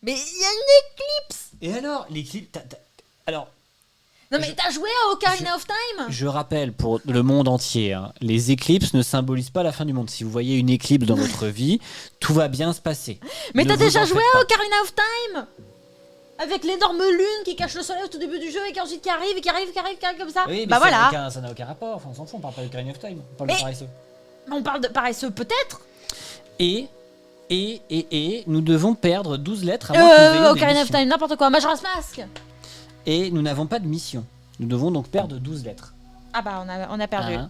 Mais il y a une éclipse. Et alors, l'éclipse... Alors, Non mais t'as joué à Ocarina of Time? je rappelle pour le monde entier, hein, les éclipses ne symbolisent pas la fin du monde. Si vous voyez une éclipse dans votre vie, tout va bien se passer. Mais Ne t'as vous déjà en joué faites à pas. Ocarina of Time? Avec l'énorme lune qui cache le soleil au tout début du jeu et qui ensuite qui arrive comme ça. Oui, mais Bah voilà. ça n'a aucun rapport, enfin, on s'en fout, on parle pas de Ocarina of Time, on parle Mais- de paresseux. On parle de paresseux peut-être. Et nous devons perdre 12 lettres à moins que nous ayons des Ocarina of missions. Time, n'importe quoi. Majora's Mask. Et nous n'avons pas de mission. Nous devons donc perdre 12 lettres. Ah bah on a perdu. 1,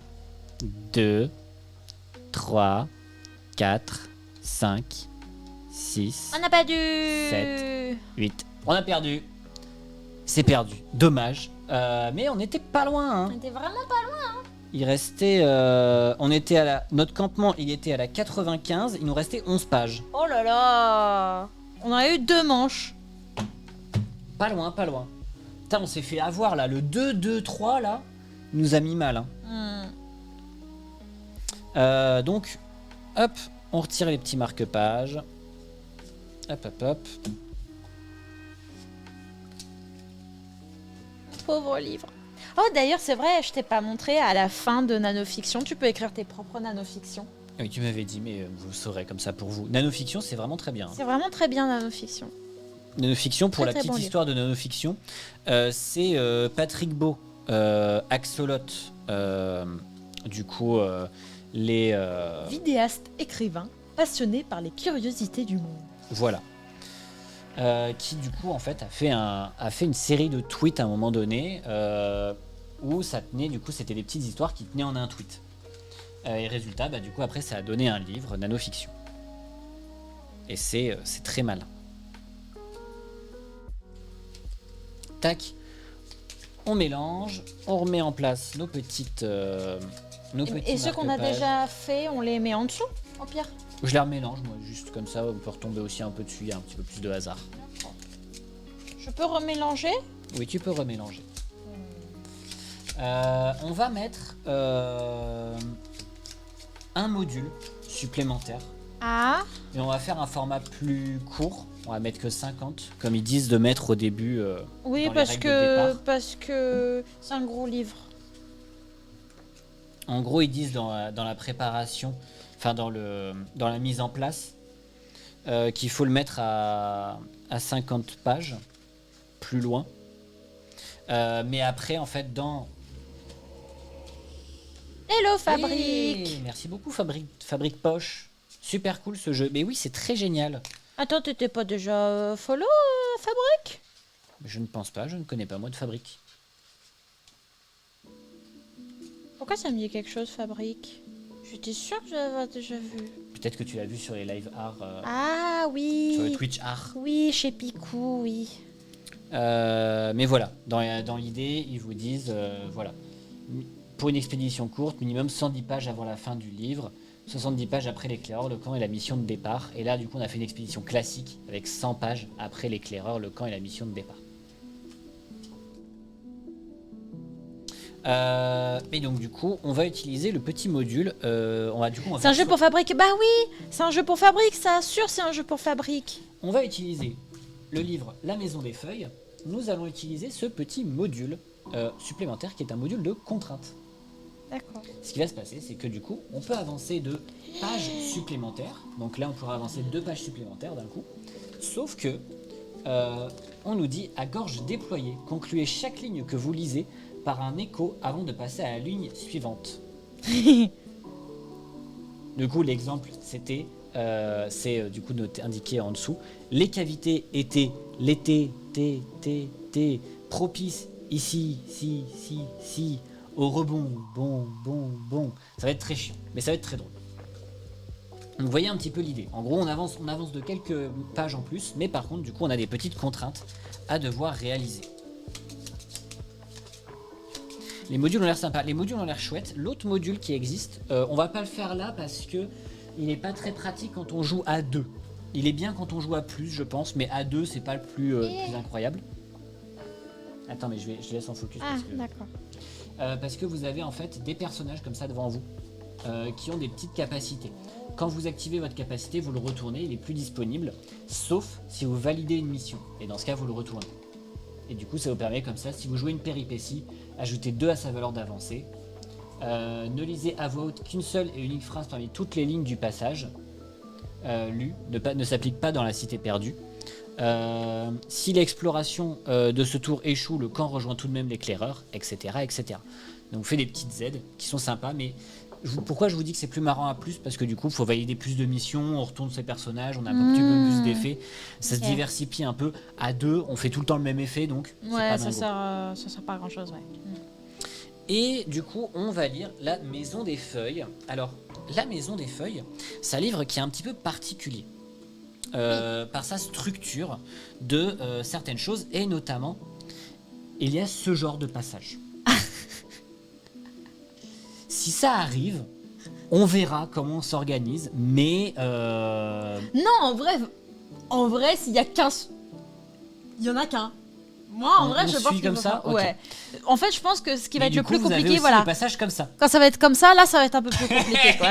2, 3, 4, 5, 6, On a pas dû. 7, 8. On a perdu. C'est perdu. Dommage. Mais on était pas loin. On était vraiment pas loin. Il restait... on était à la... Notre campement, il était à la 95. Il nous restait 11 pages. Oh là là. On a eu 2 manches. Pas loin, pas loin. Putain, on s'est fait avoir là. Le 2, 2, 3 là, il nous a mis mal. Donc, hop, on retire les petits marque-pages. Hop, hop, hop. Pauvre livre. Oh d'ailleurs c'est vrai, je t'ai pas montré à la fin de Nanofiction, tu peux écrire tes propres nanofictions. Oui, tu m'avais dit, mais vous saurez comme ça pour vous. Nanofiction, c'est vraiment très bien. C'est vraiment très bien Nanofiction. Nanofiction, pour Très, la très petite bon histoire de Nanofiction, c'est Patrick Beau, Axolot, du coup, les... Vidéaste, écrivain, passionné par les curiosités du monde. Voilà. Qui du coup en fait a fait une série de tweets à un moment donné où ça tenait, du coup c'était des petites histoires qui tenaient en un tweet. Et résultat, du coup après ça a donné un livre, Nanofiction. Et c'est très malin. Tac, on mélange, on remet en place nos petites Et ceux qu'on a marque-pages. déjà fait, on les met en dessous, en pire. Je les remélange moi, juste comme ça, on peut retomber aussi un peu dessus, il y a un petit peu plus de hasard. Je peux remélanger. Oui, tu peux remélanger. On va mettre un module supplémentaire. Ah. Et on va faire un format plus court. On va mettre que 50, comme ils disent de mettre au début. Oui, dans les règles de départ. parce que c'est un gros livre. En gros, ils disent dans la préparation, enfin dans la mise en place, qu'il faut le mettre à 50 pages, plus loin. Mais après, en fait, dans... Hello Fabrique. Hey, merci beaucoup Fabrique Poche. Super cool ce jeu. Mais oui, c'est très génial. Attends, t'étais pas déjà follow Fabrique? Je ne pense pas, je ne connais pas moi de Fabrique. Pourquoi ça me dit quelque chose Fabrique? J'étais sûre que j'avais déjà vu. Peut-être que tu l'as vu sur les live art. Ah oui. Sur le Twitch art. Oui, chez Picou, oui. Mais voilà, dans l'idée, ils vous disent, voilà, pour une expédition courte, minimum 110 pages avant la fin du livre, 70 pages après l'éclaireur, le camp et la mission de départ. Et là, du coup, on a fait une expédition classique avec 100 pages après l'éclaireur, le camp et la mission de départ. Et donc, du coup, on va utiliser le petit module. C'est un jeu pour Fabrique. Bah oui, c'est un jeu pour Fabrique, ça. Sûr, c'est un jeu pour Fabrique. On va utiliser le livre La Maison des Feuilles. Nous allons utiliser ce petit module supplémentaire qui est un module de contrainte. D'accord. Ce qui va se passer, c'est que du coup, on peut avancer de pages supplémentaires. Donc là, on pourra avancer 2 pages supplémentaires d'un coup. Sauf que, on nous dit à gorge déployée, concluez chaque ligne que vous lisez par un écho avant de passer à la ligne suivante. Du coup, l'exemple, c'était, c'est du coup indiqué en dessous. Les cavités étaient l'été, propice ici, si. Au rebond, bon. Ça va être très chiant, mais ça va être très drôle. Donc, vous voyez un petit peu l'idée. En gros, on avance de quelques pages en plus, mais par contre, du coup, on a des petites contraintes à devoir réaliser. Les modules ont l'air sympas, les modules ont l'air chouettes. L'autre module qui existe, on va pas le faire là parce que il n'est pas très pratique quand on joue à 2. Il est bien quand on joue à plus, je pense, mais à 2, c'est pas le plus incroyable. Attends, mais je laisse en focus. Ah, d'accord. Parce que vous avez en fait des personnages comme ça devant vous qui ont des petites capacités. Quand vous activez votre capacité, vous le retournez, il est plus disponible, sauf si vous validez une mission. Et dans ce cas, vous le retournez. Et du coup, ça vous permet comme ça, si vous jouez une péripétie, ajoutez 2 à sa valeur d'avancée. Ne lisez à voix haute qu'une seule et unique phrase parmi toutes les lignes du passage. Lu, ne s'applique pas dans la cité perdue. Si l'exploration de ce tour échoue, le camp rejoint tout de même l'éclaireur, etc., etc. Donc, on fait des petites aides qui sont sympas, mais pourquoi je vous dis que c'est plus marrant à plus? Parce que du coup, il faut valider plus de missions, on retourne ses personnages, on a un petit peu plus d'effets, ça se diversifie un peu. À 2, on fait tout le temps le même effet, donc c'est pas dingo. ça sert pas à grand chose, ouais. Et du coup, on va lire La Maison des Feuilles. Alors, La Maison des Feuilles, c'est un livre qui est un petit peu particulier. par sa structure de certaines choses, et notamment, il y a ce genre de passage. Si ça arrive, on verra comment on s'organise, mais... Non, en vrai, s'il y a 15... Il y en a qu'un. Moi, en vrai, je pense qu'il comme va ça. pas- Ouais. En fait, je pense que ce qui va Mais être du le coup, plus vous avez compliqué, aussi voilà. des passages comme ça. Quand ça va être comme ça, là, ça va être un peu plus compliqué, quoi.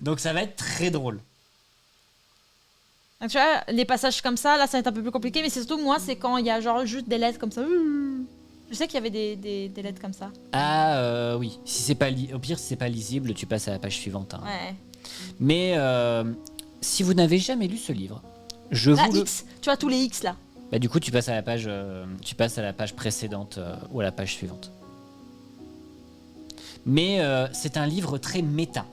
Donc ça va être très drôle. Donc, tu vois, les passages comme ça, là, ça va être un peu plus compliqué, mais c'est surtout, moi, c'est quand il y a genre juste des lettres comme ça. Je sais qu'il y avait des lettres comme ça. Ah oui, si c'est pas au pire si c'est pas lisible, tu passes à la page suivante. Hein. Ouais. Mais si vous n'avez jamais lu ce livre, je Là, vous le... X, tu vois tous les X là. Bah, du coup, tu passes à la page précédente ou à la page suivante. Mais c'est un livre très méta.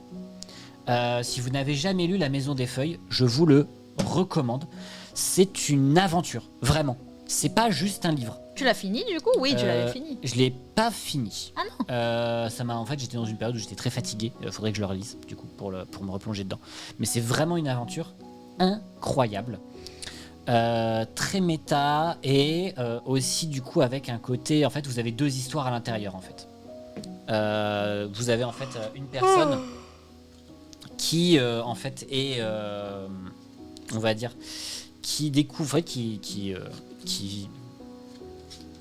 Si vous n'avez jamais lu La Maison des Feuilles, je vous le recommande. C'est une aventure, vraiment. C'est pas juste un livre. Tu l'as fini du coup? Oui, tu l'avais fini. Je l'ai pas fini. Ah non. Ça m'a en fait, j'étais dans une période où j'étais très fatigué. Faudrait que je le relise du coup pour me replonger dedans. Mais c'est vraiment une aventure incroyable. Très méta et aussi du coup avec un côté, en fait vous avez deux histoires à l'intérieur en fait. Vous avez en fait une personne qui en fait est on va dire qui découvre, qui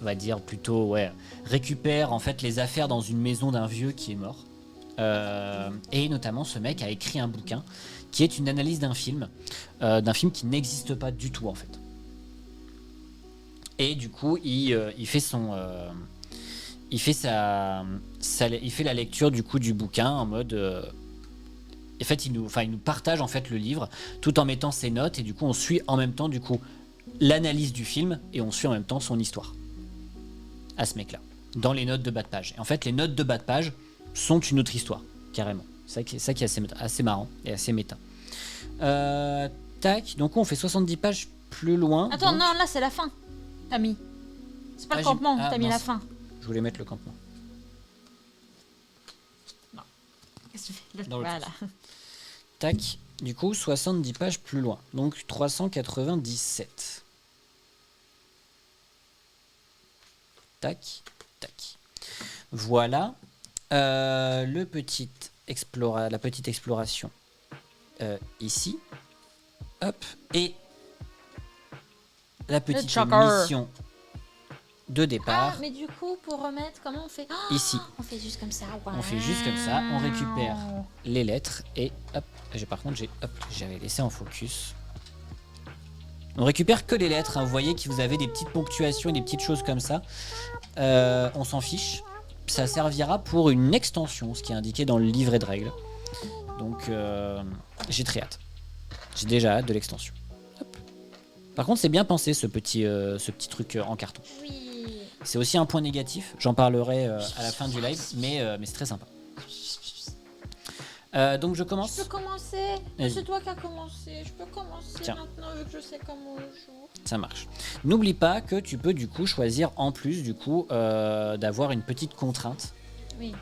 on va dire plutôt récupère en fait les affaires dans une maison d'un vieux qui est mort. Et notamment ce mec a écrit un bouquin qui est une analyse d'un film qui n'existe pas du tout en fait. Et du coup il fait la lecture du coup du bouquin en mode en fait il nous partage en fait le livre tout en mettant ses notes, et du coup on suit en même temps du coup l'analyse du film et on suit en même temps son histoire à ce mec là dans les notes de bas de page. Et en fait les notes de bas de page sont une autre histoire carrément. C'est ça qui est assez marrant et assez méta. Tac, donc on fait 70 pages plus loin. Attends, donc... non, là c'est la fin. T'as mis. C'est pas le campement, t'as mis la fin. Je voulais mettre le campement. Non. Qu'est-ce que tu fais? Dans Voilà. Tac, du coup 70 pages plus loin. Donc 397. Tac, tac. Voilà. La petite exploration ici. Hop. Et la petite mission de départ. Ah, mais du coup, pour remettre, comment on fait? Oh, ici. On fait juste comme ça. Wow. On fait juste comme ça. On récupère les lettres et hop. J'avais laissé en focus. On récupère que les lettres. Hein. Vous voyez que vous avez des petites ponctuations et des petites choses comme ça. On s'en fiche. Ça servira pour une extension, ce qui est indiqué dans le livret de règles. Donc j'ai très hâte. J'ai déjà hâte de l'extension. Hop. Par contre, c'est bien pensé ce petit truc en carton. Oui. C'est aussi un point négatif. J'en parlerai à la fin du live, mais c'est très sympa. Donc je commence. Je peux commencer. Vas-y. C'est toi qui as commencé. Je peux commencer. Tiens. Maintenant vu que je sais comment on joue. Ça marche. N'oublie pas que tu peux du coup choisir en plus du coup d'avoir une petite contrainte. Oui.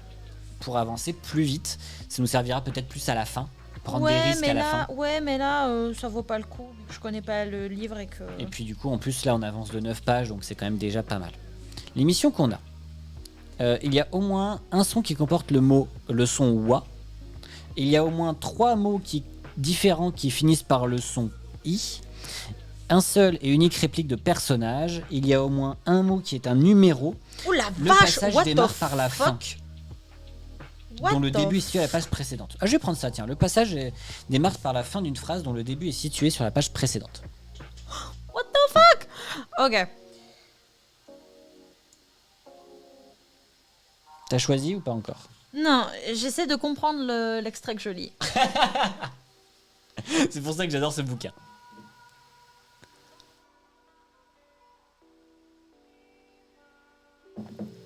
Pour avancer plus vite. Ça nous servira peut-être plus à la fin. Prendre des risques à la fin. Ouais, mais là, ça vaut pas le coup. Vu que je connais pas le livre et que. Et puis du coup, en plus là, on avance de 9 pages, donc c'est quand même déjà pas mal. Les missions qu'on a. Il y a au moins un son qui comporte le son wa. Il y a au moins 3 mots différents qui finissent par le son i. Un seul et unique réplique de personnage. Il y a au moins un mot qui est un numéro. Oh la Le vache, passage what démarre the par la fin. Dont le début est situé à la page précédente. Ah, je vais prendre ça, tiens. Le passage démarre par la fin d'une phrase dont le début est situé sur la page précédente. What the fuck? Ok. T'as choisi ou pas encore? Non, j'essaie de comprendre l'extrait que je lis. C'est pour ça que j'adore ce bouquin.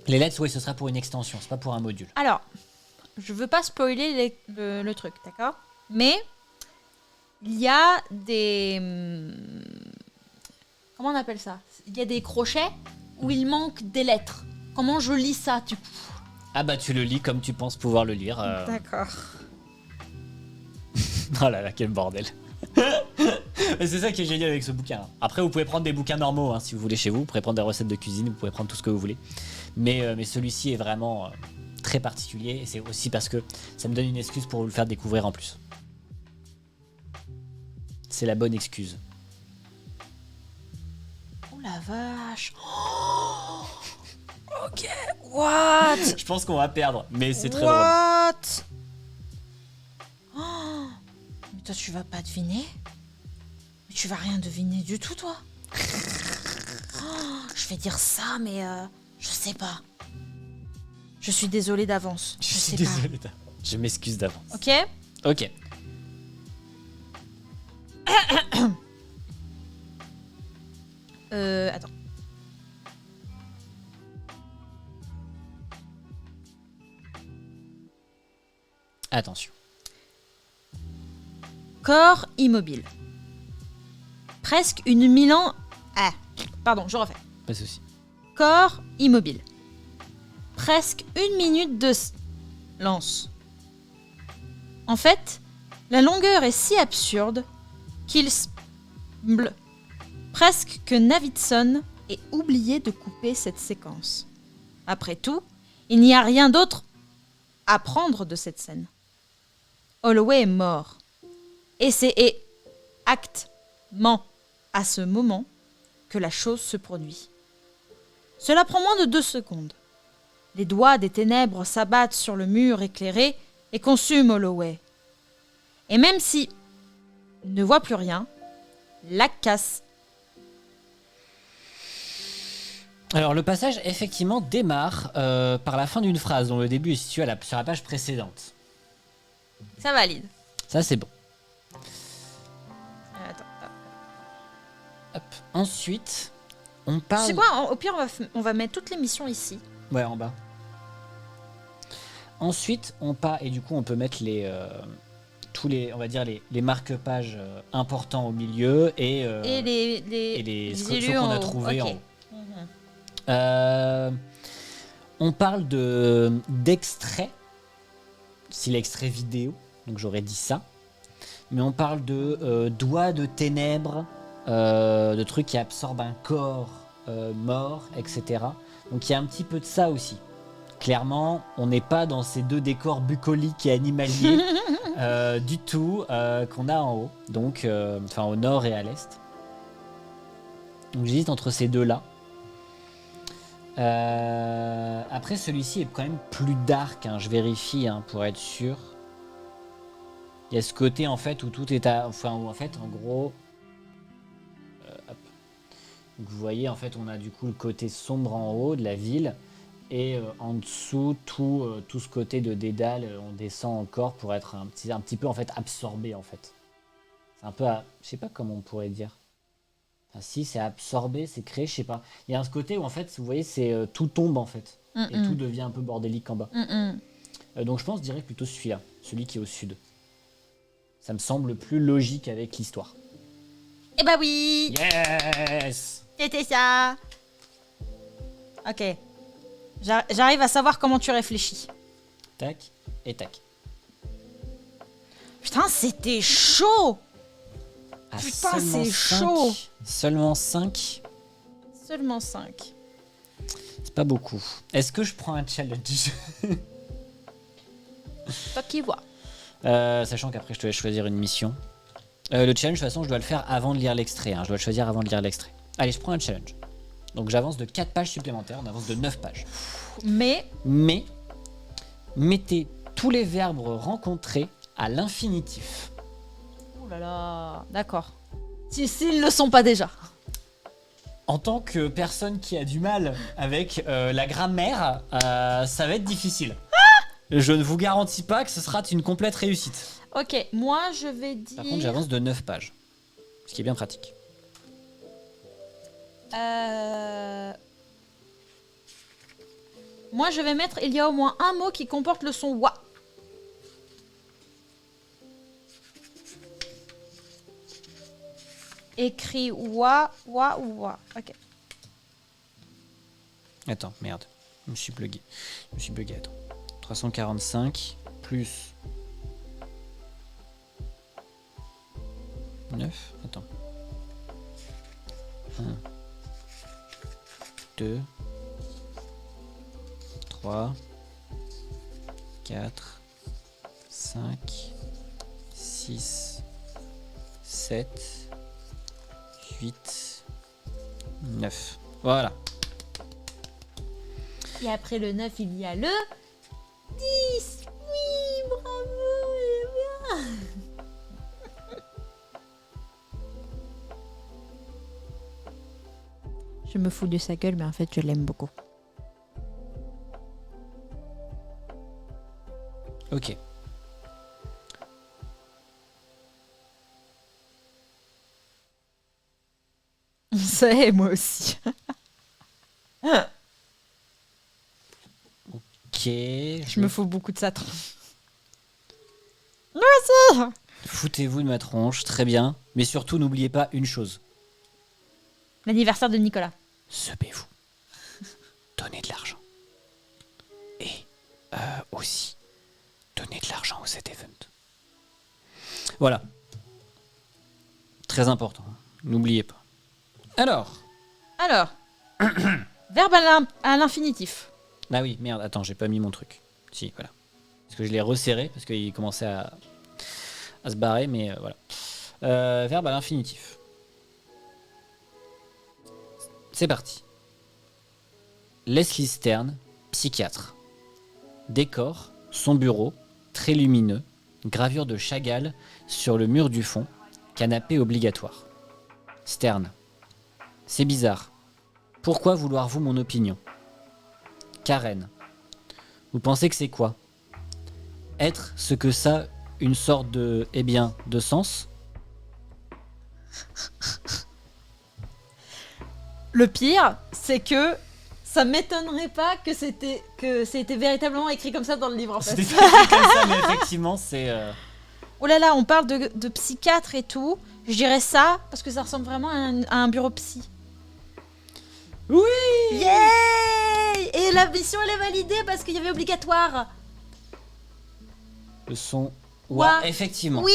Les lettres, oui, ce sera pour une extension, c'est pas pour un module. Alors, je veux pas spoiler le truc, d'accord? Mais il y a des... Comment on appelle ça? Il y a des crochets où il manque des lettres. Comment je lis ça, du coup? Ah bah tu le lis comme tu penses pouvoir le lire. D'accord. Oh là là, quel bordel. Mais c'est ça qui est génial avec ce bouquin. Après, vous pouvez prendre des bouquins normaux hein, si vous voulez chez vous. Vous pouvez prendre des recettes de cuisine, vous pouvez prendre tout ce que vous voulez. Mais celui-ci est vraiment très particulier. Et c'est aussi parce que ça me donne une excuse pour vous le faire découvrir en plus. C'est la bonne excuse. Oh la vache. Oh ok, what? Je pense qu'on va perdre, mais c'est très drôle. What? Oh, mais toi, tu vas pas deviner? Mais tu vas rien deviner du tout, toi? Oh, je vais dire ça, mais je sais pas. Je suis désolée d'avance. Je suis désolé. Je m'excuse d'avance. Ok? Ok. Attends. Attention. Corps immobile. Presque une mille ans. Ah, pardon, je refais. Pas de souci. Corps immobile. Presque une minute de lance. En fait, la longueur est si absurde qu'il semble presque que Navidson ait oublié de couper cette séquence. Après tout, il n'y a rien d'autre à prendre de cette scène. Holloway est mort. Et c'est actement à ce moment que la chose se produit. Cela prend moins de 2 secondes. Les doigts des ténèbres s'abattent sur le mur éclairé et consument Holloway. Et même si il ne voit plus rien, la casse. Alors le passage effectivement démarre par la fin d'une phrase dont le début est situé sur la page précédente. Ça valide. Ça c'est bon. Attends. Hop. Ensuite, on parle... Tu sais quoi, au pire on va mettre toute l'émission ici. Ouais, en bas. Ensuite, on part et du coup on peut mettre tous les, on va dire les marque-pages importants au milieu et les ceux qu'on a trouvés en haut. On parle d'extrait, si l'extrait vidéo, donc j'aurais dit ça, mais on parle de doigts de ténèbres, de trucs qui absorbent un corps mort, etc. Donc il y a un petit peu de ça aussi. Clairement, on n'est pas dans ces deux décors bucoliques et animaliers du tout qu'on a en haut, donc enfin au nord et à l'est. Donc j'hésite entre ces deux-là. Après celui-ci est quand même plus dark, hein, je vérifie hein, pour être sûr. Il y a ce côté en fait où tout est où en fait en gros hop. Donc, vous voyez en fait on a du coup le côté sombre en haut de la ville et en dessous tout ce côté de dédale on descend encore pour être un petit peu en fait absorbé en fait. C'est un peu je sais pas comment on pourrait dire. Ah, si c'est absorbé, c'est créé, je sais pas. Il y a un côté où en fait, vous voyez, c'est tout tombe en fait. Et tout devient un peu bordélique en bas. Donc je pense, je dirais plutôt celui-là, celui qui est au sud. Ça me semble plus logique avec l'histoire. Eh bah oui. Yes. C'était ça. Ok. J'arrive à savoir comment tu réfléchis. Tac et tac. Putain, c'était chaud. Ah, putain, c'est chaud. Seulement 5. Seulement 5. C'est pas beaucoup. Est-ce que je prends un challenge? Toi qui vois. Sachant qu'après je te laisse choisir une mission. Le challenge de toute façon je dois le faire avant de lire l'extrait. Hein. Je dois le choisir avant de lire l'extrait. Allez, je prends un challenge. Donc j'avance de 4 pages supplémentaires, on avance de 9 pages. Mais mettez tous les verbes rencontrés à l'infinitif. Oh là là, d'accord. S'ils le sont pas déjà. En tant que personne qui a du mal avec la grammaire, ça va être difficile. Je ne vous garantis pas que ce sera une complète réussite. Ok, moi je vais dire... Par contre, j'avance de 9 pages. Ce qui est bien pratique. Moi je vais mettre... Il y a au moins un mot qui comporte le son wa. Écrit wa, wa ou wa. Ok. Attends, merde. Je me suis bugué. Attends. 345 plus 9. Attends. 1, 2, 3, 4, 5, 6, 7, 8, 9. Voilà. Et après le 9, il y a le 10. Oui, bravo, il est bien. Je me fous de sa gueule, mais en fait, je l'aime beaucoup. Ok. Ça est, moi aussi. Ok. Je me fous beaucoup de sa tronche. Moi aussi. Foutez-vous de ma tronche, très bien. Mais surtout, n'oubliez pas une chose. L'anniversaire de Nicolas. Sebez-vous. Donnez de l'argent. Et aussi, donnez de l'argent au cet event. Voilà. Très important. N'oubliez pas. Alors. Verbe à l'infinitif. Ah oui, merde, attends, j'ai pas mis mon truc. Si, voilà. Parce que je l'ai resserré, parce qu'il commençait à se barrer, mais voilà. Verbe à l'infinitif. C'est parti. Leslie Stern, psychiatre. Décor, son bureau, très lumineux, gravure de Chagall sur le mur du fond, canapé obligatoire. Stern. C'est bizarre. Pourquoi vouloir-vous mon opinion? Karen. Vous pensez que c'est quoi? Être ce que ça, une sorte de, de sens? Le pire, c'est que ça m'étonnerait pas que c'était véritablement écrit comme ça dans le livre en fait. C'était écrit comme ça, mais effectivement, c'est... Oh là là, on parle de psychiatre et tout. Je dirais ça parce que ça ressemble vraiment à un bureau psy. Oui! Yay! Et la mission elle est validée parce qu'il y avait obligatoire. Le son... Ouah. Ouais, effectivement. Oui.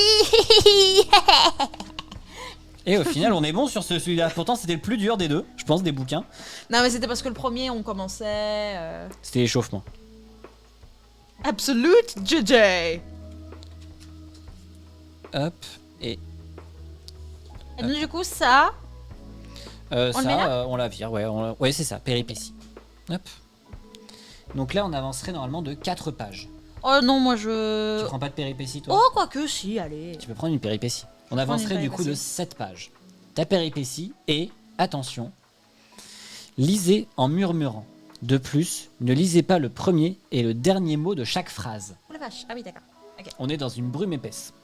Et au final, on est bon sur celui-là. Pourtant, c'était le plus dur des deux, je pense, des bouquins. Non mais c'était parce que le premier, on commençait... C'était l'échauffement. Absolute JJ. Hop, et... Et donc du coup, ça... ça, le met là on la vire, ouais, ouais c'est ça, péripétie. Hop. Donc là, on avancerait normalement de 4 pages. Oh non, moi je... Tu prends pas de péripétie, toi? Oh, quoique si, allez. Tu peux prendre une péripétie. On avancerait du coup de 7 pages. Ta péripétie et, attention, lisez en murmurant. De plus, ne lisez pas le premier et le dernier mot de chaque phrase. Oh la vache, ah oui d'accord. Okay. On est dans une brume épaisse.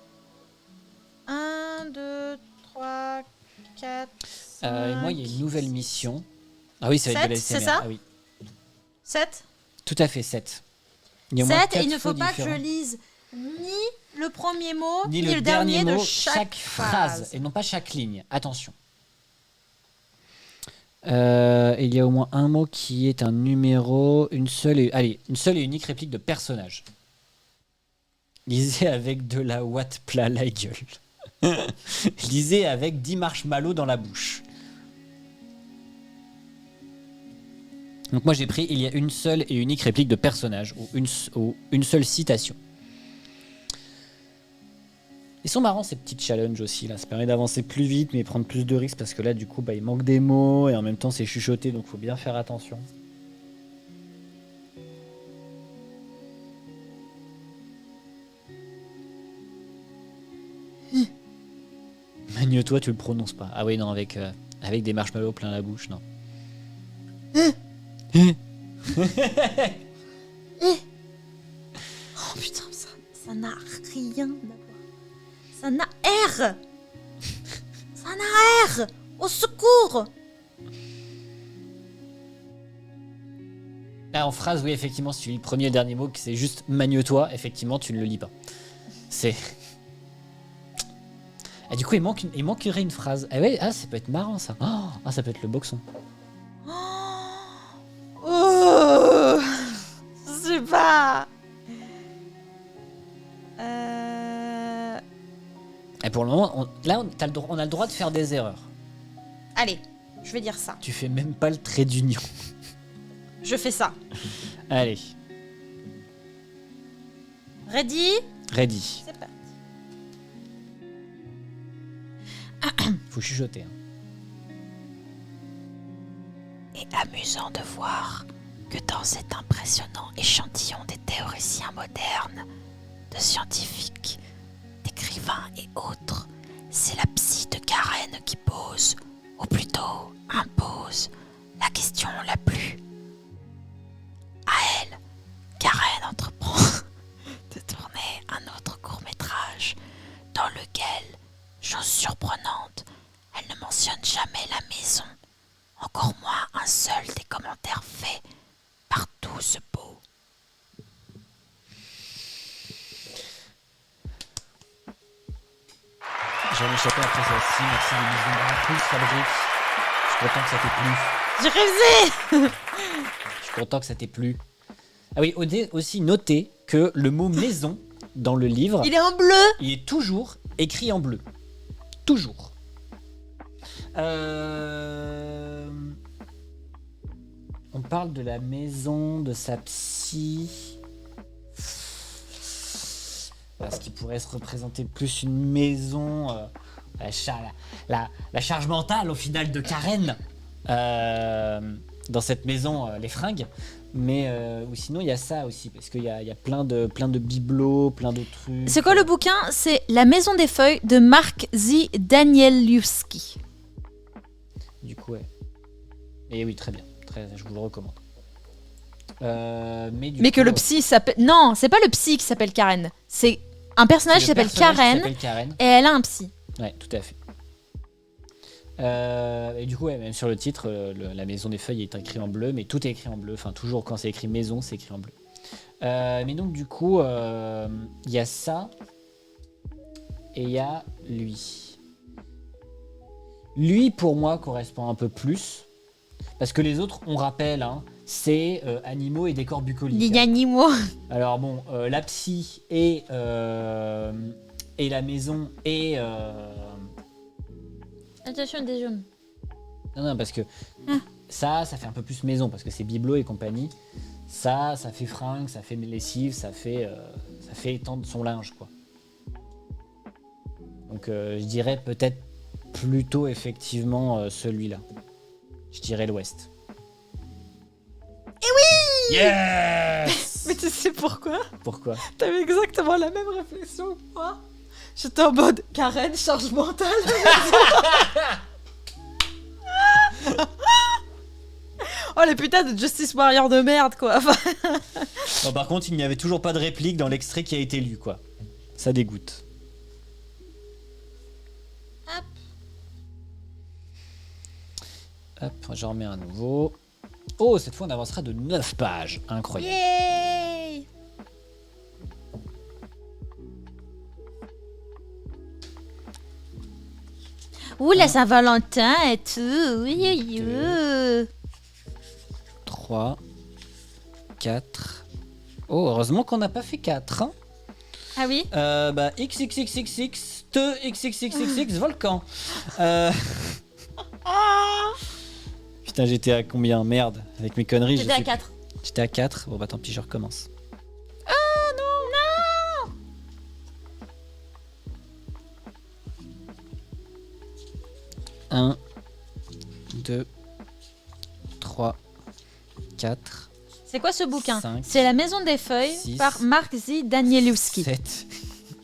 1, 2, 3, 4, 5... Et moi, il y a une nouvelle mission. Ah oui, ça va être de la 7, SMR. c'est ça? Ah oui. 7. Tout à fait, 7. 7, et il ne faut pas que je lise ni le premier mot, ni le dernier de mot, chaque phrase. et non pas chaque ligne. Attention. Il y a au moins un mot qui est un numéro, une seule et unique réplique de personnage. Lisez avec de la ouate plat la gueule. Lisez avec 10 marshmallows dans la bouche. Donc moi j'ai pris, il y a une seule et unique réplique de personnage, ou une seule citation. Ils sont marrants ces petits challenges aussi, là. Ça permet d'avancer plus vite, mais prendre plus de risques, parce que là du coup il manque des mots, et en même temps c'est chuchoté, donc faut bien faire attention. Magne-toi, tu le prononces pas. Ah oui, non, avec des marshmallows plein la bouche, non. Oh putain, ça n'a rien d'avoir. Ça n'a R. Ça n'a R. Au secours. Là, en phrase, oui, effectivement, si tu lis le premier et le dernier mot, que c'est juste magne-toi, effectivement, tu ne le lis pas. C'est... Ah, du coup, il manquerait une phrase. Ah ouais, ça peut être marrant, ça. Oh, ça peut être le boxon. Oh, je sais pas. pour le moment, on a le droit de faire des erreurs. Allez, je vais dire ça. Tu fais même pas le trait d'union. Je fais ça. Allez. Ready? Ready. C'est parti. Faut chuchoter. Hein. Et amusant de voir que dans cet impressionnant échantillon des théoriciens modernes, de scientifiques, d'écrivains et autres, c'est la psy de Karen qui pose, ou plutôt impose, la question la plus. À elle, Karen entreprend de tourner un autre court-métrage dans lequel, chose surprenante, elle ne mentionne jamais la maison, encore moins un seul des commentaires faits par tout ce beau. J'en ai échappé après celle-ci. Merci de nous en plus, Fabrique. Je suis content que ça t'ait plu. J'ai rêvé. Je suis content que ça t'ait plu. Ah oui, aussi notez que le mot maison dans le livre, Il est en bleu. il est toujours écrit en bleu. Toujours. On parle de la maison, de sa psy. Ce qui pourrait se représenter plus une maison, la charge mentale au final de Karen dans cette maison, les fringues. Mais ou sinon il y a ça aussi parce qu'il y a plein de bibelots, plein de trucs. C'est quoi le bouquin? C'est La Maison des Feuilles de Mark Z. Danielewski. Du coup, ouais. Et oui, très bien. Je vous le recommande. Mais que le psy s'appelle... Non, c'est pas le psy qui s'appelle Karen. C'est un personnage qui s'appelle Karen, et elle a un psy. Ouais, tout à fait. Et du coup, ouais, même sur le titre, la maison des feuilles est écrit en bleu, mais tout est écrit en bleu. Enfin, toujours quand c'est écrit maison, c'est écrit en bleu. Mais donc, du coup, il y a ça, et il y a lui. Lui, pour moi, correspond un peu plus, parce que les autres, on rappelle, hein, c'est animaux et décors bucoliques. Les animaux. Alors bon, la psy et la maison et... Attention, des jaunes. Non, parce que ça fait un peu plus maison, parce que c'est bibelot et compagnie. Ça fait fringue, ça fait lessive, ça fait étendre son linge, quoi. Donc je dirais peut-être plutôt effectivement celui-là. Je dirais l'ouest. Et oui! Yes! Mais tu sais pourquoi? Pourquoi? T'avais exactement la même réflexion que moi. J'étais en mode Karen, charge mentale. Oh les putains de Justice Warrior de merde quoi. Bon, par contre, il n'y avait toujours pas de réplique dans l'extrait qui a été lu, quoi. Ça dégoûte. Hop, j'en remets un nouveau. Oh, cette fois on avancera de 9 pages. Incroyable. Yay! Ouh, la Saint-Valentin et tout. Oui. 3, 4. Oh, heureusement qu'on n'a pas fait 4. Hein. Ah oui? XXXXX, te XXXXX, volcan. Putain, j'étais à combien? Merde, avec mes conneries. J'étais à 4. J'étais à 4. Bon, bah tant pis, je recommence. Ah non! Non! 1, 2, 3, 4. C'est quoi ce bouquin? 5, c'est La Maison des Feuilles 6, par Mark Z. Danielewski. 7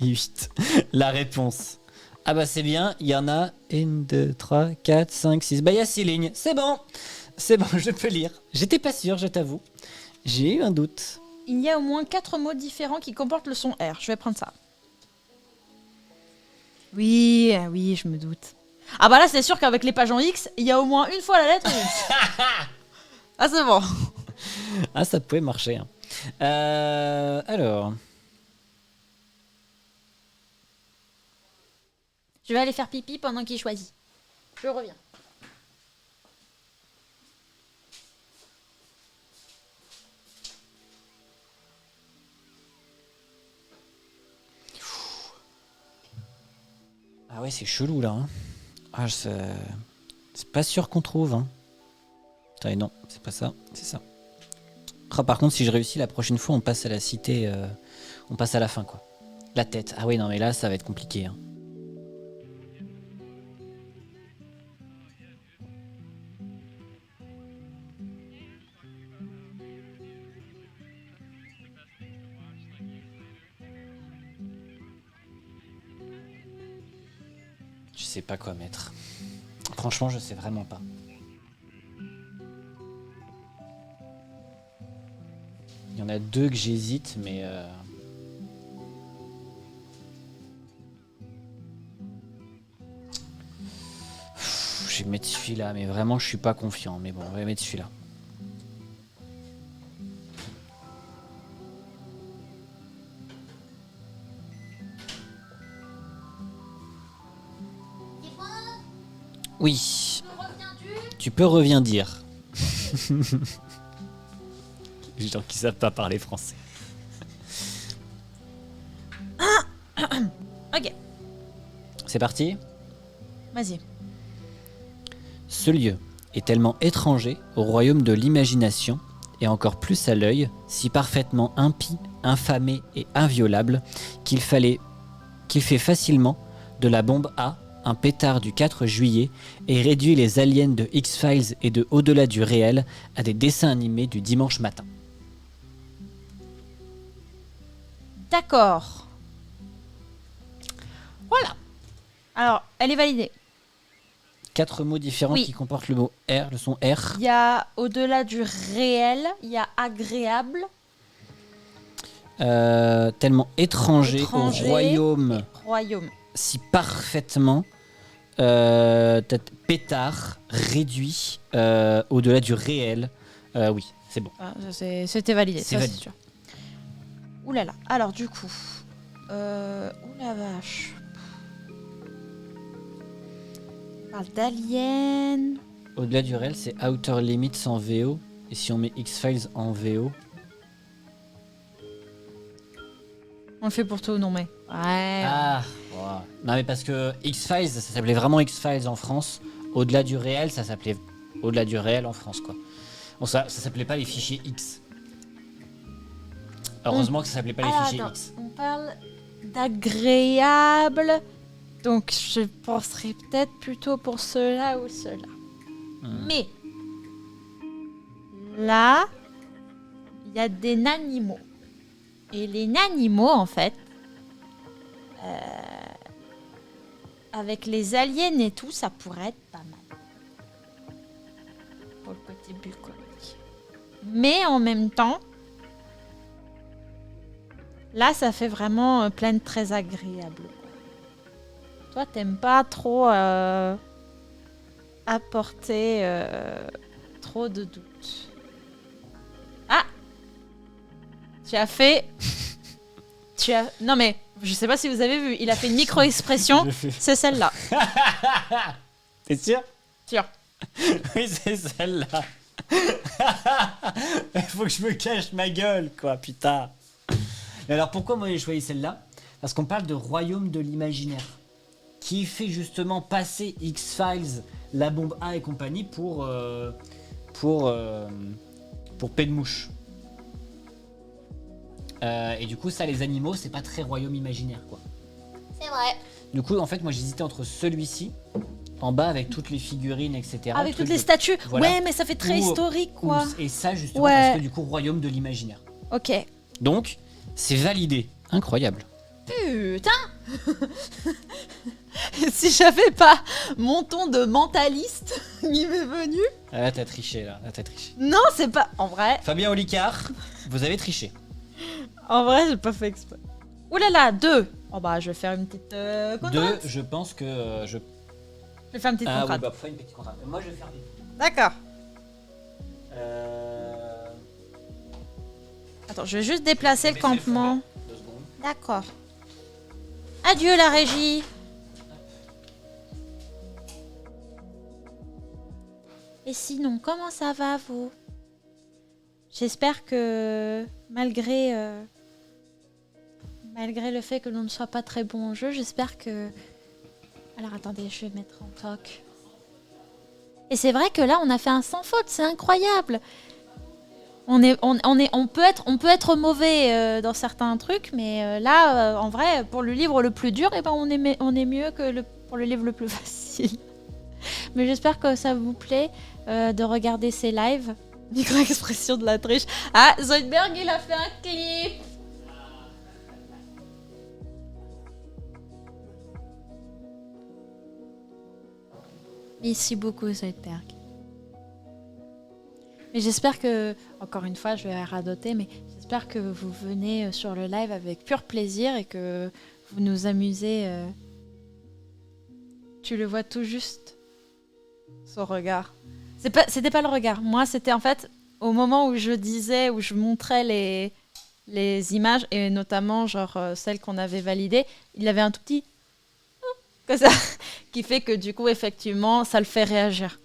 et 8. La réponse. Ah bah c'est bien, il y en a 1, 2, 3, 4, 5, 6. Bah il y a 6 lignes. C'est bon, je peux lire. J'étais pas sûr, je t'avoue. J'ai eu un doute. Il y a au moins 4 mots différents qui comportent le son R. Je vais prendre ça. Oui, je me doute. Ah bah là, c'est sûr qu'avec les pages en X, il y a au moins une fois la lettre X. Ah, c'est bon. Ah, ça pouvait marcher. Hein. Alors. Je vais aller faire pipi pendant qu'il choisit. Je reviens. Ah ouais, c'est chelou là. Hein. Ah, c'est pas sûr qu'on trouve. Hein. Putain, non, c'est pas ça, c'est ça. Ah, par contre, si je réussis la prochaine fois, on passe à la cité. On passe à la fin, quoi. La tête. Ah oui, non, mais là, ça va être compliqué. Hein. Je sais pas quoi mettre. Franchement, je sais vraiment pas. Il y en a deux que j'hésite, mais... Je vais mettre celui-là, mais vraiment, je suis pas confiant. Mais bon, on va mettre celui-là. Oui. Tu peux revenir dire. Les gens qui savent pas parler français. Ok. C'est parti. Vas-y. Ce lieu est tellement étranger au royaume de l'imagination, et encore plus à l'œil, si parfaitement impie, infamé et inviolable, qu'il fait facilement de la bombe A un pétard du 4 juillet et réduit les aliens de X-Files et de Au-delà du réel à des dessins animés du dimanche matin. D'accord. Voilà. Alors, elle est validée. 4 mots différents Oui. qui comportent le mot R, le son R. Il y a au-delà du réel, il y a agréable. Tellement étranger au Royaume. si parfaitement pétard réduit au-delà du réel. Oui, c'est bon. Ah, c'était validé, C'est ça validé. c'est sûr. Ouh là là. Alors du coup, ouh la vache. On parle d'aliens. Au-delà du réel, c'est Outer Limits en VO. Et si on met X-Files en VO, On le fait pour tout, non mais. Ouais. ah, wow. Non mais parce que X-Files, ça s'appelait vraiment X-Files en France. Au-delà du réel, ça s'appelait Au-delà du réel en France, quoi. Bon, ça s'appelait pas les fichiers X. Heureusement que ça s'appelait pas les fichiers attends, X. on parle d'agréable. Donc je penserais peut-être plutôt pour cela ou cela. Mais là, il y a des nanimaux. Et les nanimaux, en fait, avec les aliens et tout, ça pourrait être pas mal. Pour le côté bucolique. Mais en même temps, là, ça fait vraiment plein de très agréable. Toi, t'aimes pas trop apporter trop de doutes. Ah! Tu as fait... Non mais, je sais pas si vous avez vu, il a fait une micro-expression, c'est celle-là. T'es sûr? Sûr. Oui, c'est celle-là. Il faut que je me cache ma gueule, quoi, putain. Mais alors pourquoi moi j'ai choisi celle-là? Parce qu'on parle de royaume de l'imaginaire, qui fait justement passer X-Files, la bombe A et compagnie pour paix de mouche. Et du coup, ça, les animaux, c'est pas très royaume imaginaire, quoi. C'est vrai. Du coup, en fait, moi j'hésitais entre celui-ci, en bas avec toutes les figurines, etc. Avec toutes truc les de- statues. Voilà. Ouais, mais ça fait très Ou- historique, quoi. Et ça, justement, Ouais. parce que du coup, royaume de l'imaginaire. Ok. Donc, c'est validé. Incroyable. Putain. Si j'avais pas mon ton de mentaliste qui m'est venu. Ah, là, t'as triché, là. Là, t'as triché. Non, c'est pas... En vrai, Fabien Olicard, vous avez triché. j'ai pas fait exprès. Ouh là là, 2. Oh bah, je vais faire une petite contrainte. 2, je pense que je... Je vais faire une petite Ah oui, contrainte. bah, fais une petite contrainte. Moi, je vais faire des... D'accord. Attends, je vais juste déplacer le campement. 2 secondes. D'accord. Adieu la régie. Et sinon, comment ça va vous? J'espère que malgré le fait que l'on ne soit pas très bon en jeu, j'espère que Alors attendez, je vais mettre en toc. Et c'est vrai que là, on a fait un sans faute, c'est incroyable. On peut être mauvais dans certains trucs, mais là, en vrai, pour le livre le plus dur, on est mieux que pour le livre le plus facile. Mais j'espère que ça vous plaît de regarder ces lives. Micro-expression de la triche. Ah, Zoidberg, il a fait un clip. Merci beaucoup, Zoidberg. Mais j'espère que, encore une fois, je vais radoter, mais j'espère que vous venez sur le live avec pur plaisir et que vous nous amusez. Tu le vois tout juste, son regard. C'était pas le regard. Moi, c'était en fait au moment où je montrais les images, et notamment genre celles qu'on avait validées, il avait un tout petit comme ça, qui fait que du coup, effectivement, ça le fait réagir.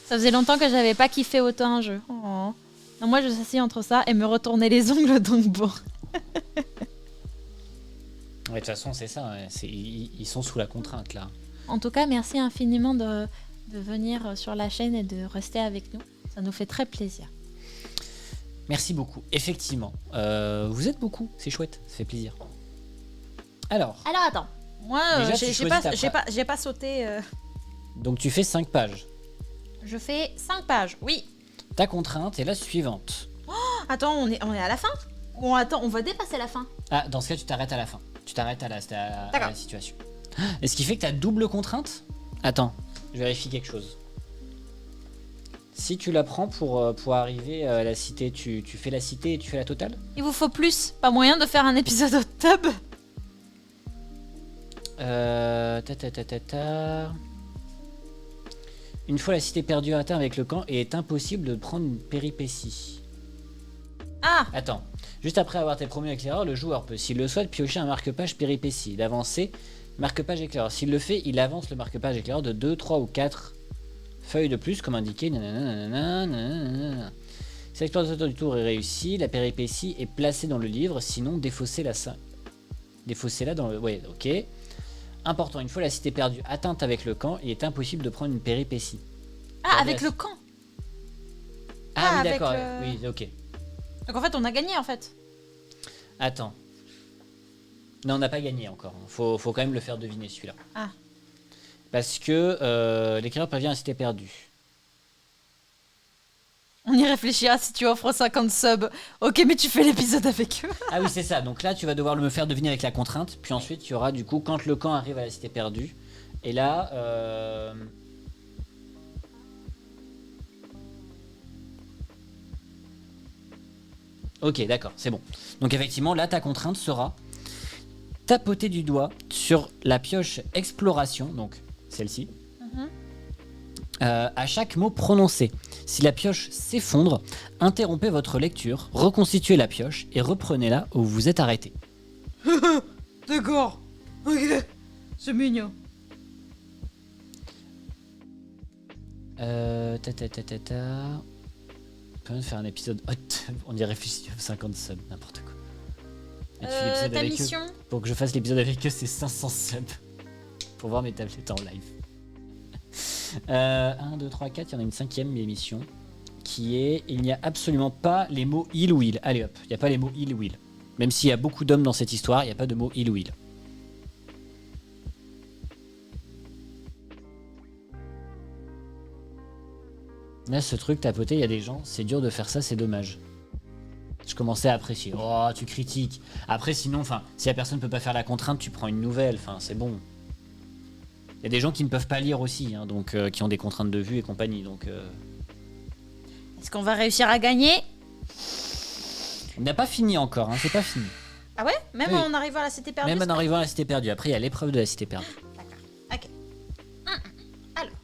Ça faisait longtemps que j'avais pas kiffé autant un jeu. Oh. Non, moi, je s'assieds entre ça et me retourner les ongles, donc bon. De toute façon, c'est ça. Ils sont sous la contrainte, là. En tout cas, merci infiniment de venir sur la chaîne et de rester avec nous. Ça nous fait très plaisir. Merci beaucoup. Effectivement. Vous êtes beaucoup. C'est chouette. Ça fait plaisir. Alors attends. Moi, j'ai pas sauté. Donc, tu fais 5 pages. Je fais 5 pages, oui. Ta contrainte est la suivante. Oh, attends, on est à la fin? Ou attends, on va dépasser la fin? Ah, dans ce cas, tu t'arrêtes à la fin. Tu t'arrêtes à la situation. Et ce qui fait que tu as double contrainte? Attends, je vérifie quelque chose. Si tu la prends pour arriver à la cité, tu fais la cité et tu fais la totale? Il vous faut plus? Pas moyen de faire un épisode au tub? Une fois la cité perdue atteinte avec le camp, il est impossible de prendre une péripétie. Ah! Attends. Juste après avoir été promu éclaireur, le joueur peut, s'il le souhaite, piocher un marque-page péripétie, d'avancer marque-page éclaireur. S'il le fait, il avance le marque-page éclaireur de 2, 3 ou 4 feuilles de plus, comme indiqué. Si l'exploration du tour est réussie, la péripétie est placée dans le livre, sinon défaussez-la dans le... Ouais, ok. Important, une fois la cité perdue atteinte avec le camp, il est impossible de prendre une péripétie. Ah, avec le camp? Ah oui, d'accord, oui, ok. Donc en fait, on a gagné en fait. Attends. Non, on n'a pas gagné encore. Faut quand même le faire deviner celui-là. Ah. Parce que l'écrivain prévient la cité perdue. On y réfléchira si tu offres 50 subs. Ok, mais tu fais l'épisode avec eux. Ah oui, c'est ça. Donc là, tu vas devoir me faire deviner avec la contrainte. Puis ensuite, il y aura du coup quand le camp arrive à la cité perdue. Et là... Ok, d'accord, c'est bon. Donc effectivement, là, ta contrainte sera tapoter du doigt sur la pioche exploration, donc celle-ci, à chaque mot prononcé. Si la pioche s'effondre, interrompez votre lecture, reconstituez la pioche et reprenez-la où vous êtes arrêté. D'accord, ok, c'est mignon. On peut même faire un épisode hot, on y réfléchit, 50 subs, n'importe quoi. Ta mission pour que je fasse l'épisode avec eux, c'est 500 subs. Pour voir mes tablettes en live. 1, 2, 3, 4, il y en a une 5e émission. Qui est, il n'y a absolument pas les mots il ou il. Allez hop, il n'y a pas les mots il ou il. Même s'il y a beaucoup d'hommes dans cette histoire, il n'y a pas de mots il ou il. Là, ce truc tapoté, il y a des gens, c'est dur de faire ça, c'est dommage. Je commençais à apprécier. Oh, tu critiques. Après, sinon, enfin, si la personne ne peut pas faire la contrainte, tu prends une nouvelle. Enfin, c'est bon. Il y a des gens qui ne peuvent pas lire aussi, hein, donc qui ont des contraintes de vue et compagnie. Donc, est-ce qu'on va réussir à gagner? On n'a pas fini encore, hein, c'est pas fini. Ah ouais? Même en arrivant à la cité perdue? Même en arrivant à la cité perdue. Après, il y a l'épreuve de la cité perdue. D'accord. Ok. Alors.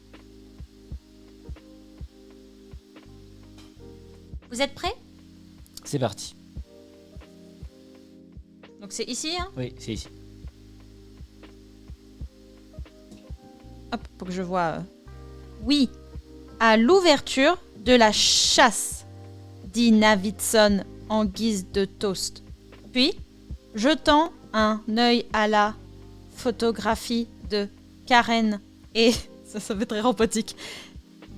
Vous êtes prêts? C'est parti. Donc c'est ici, hein? Oui, c'est ici. Hop, pour que je vois. Oui, à l'ouverture de la chasse, dit Navidson en guise de toast. Puis, jetant un œil à la photographie de Karen et, ça fait très robotique,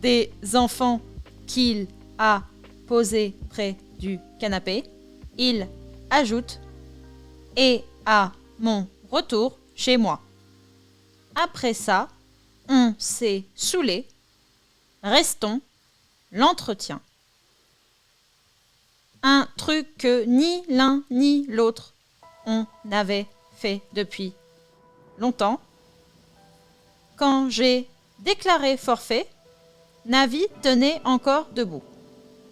des enfants qu'il a posés près du canapé. Il ajoute « et à mon retour chez moi. Après ça, on s'est saoulé. Restons l'entretien. Un truc que ni l'un ni l'autre on avait fait depuis longtemps. Quand j'ai déclaré forfait, Navi tenait encore debout.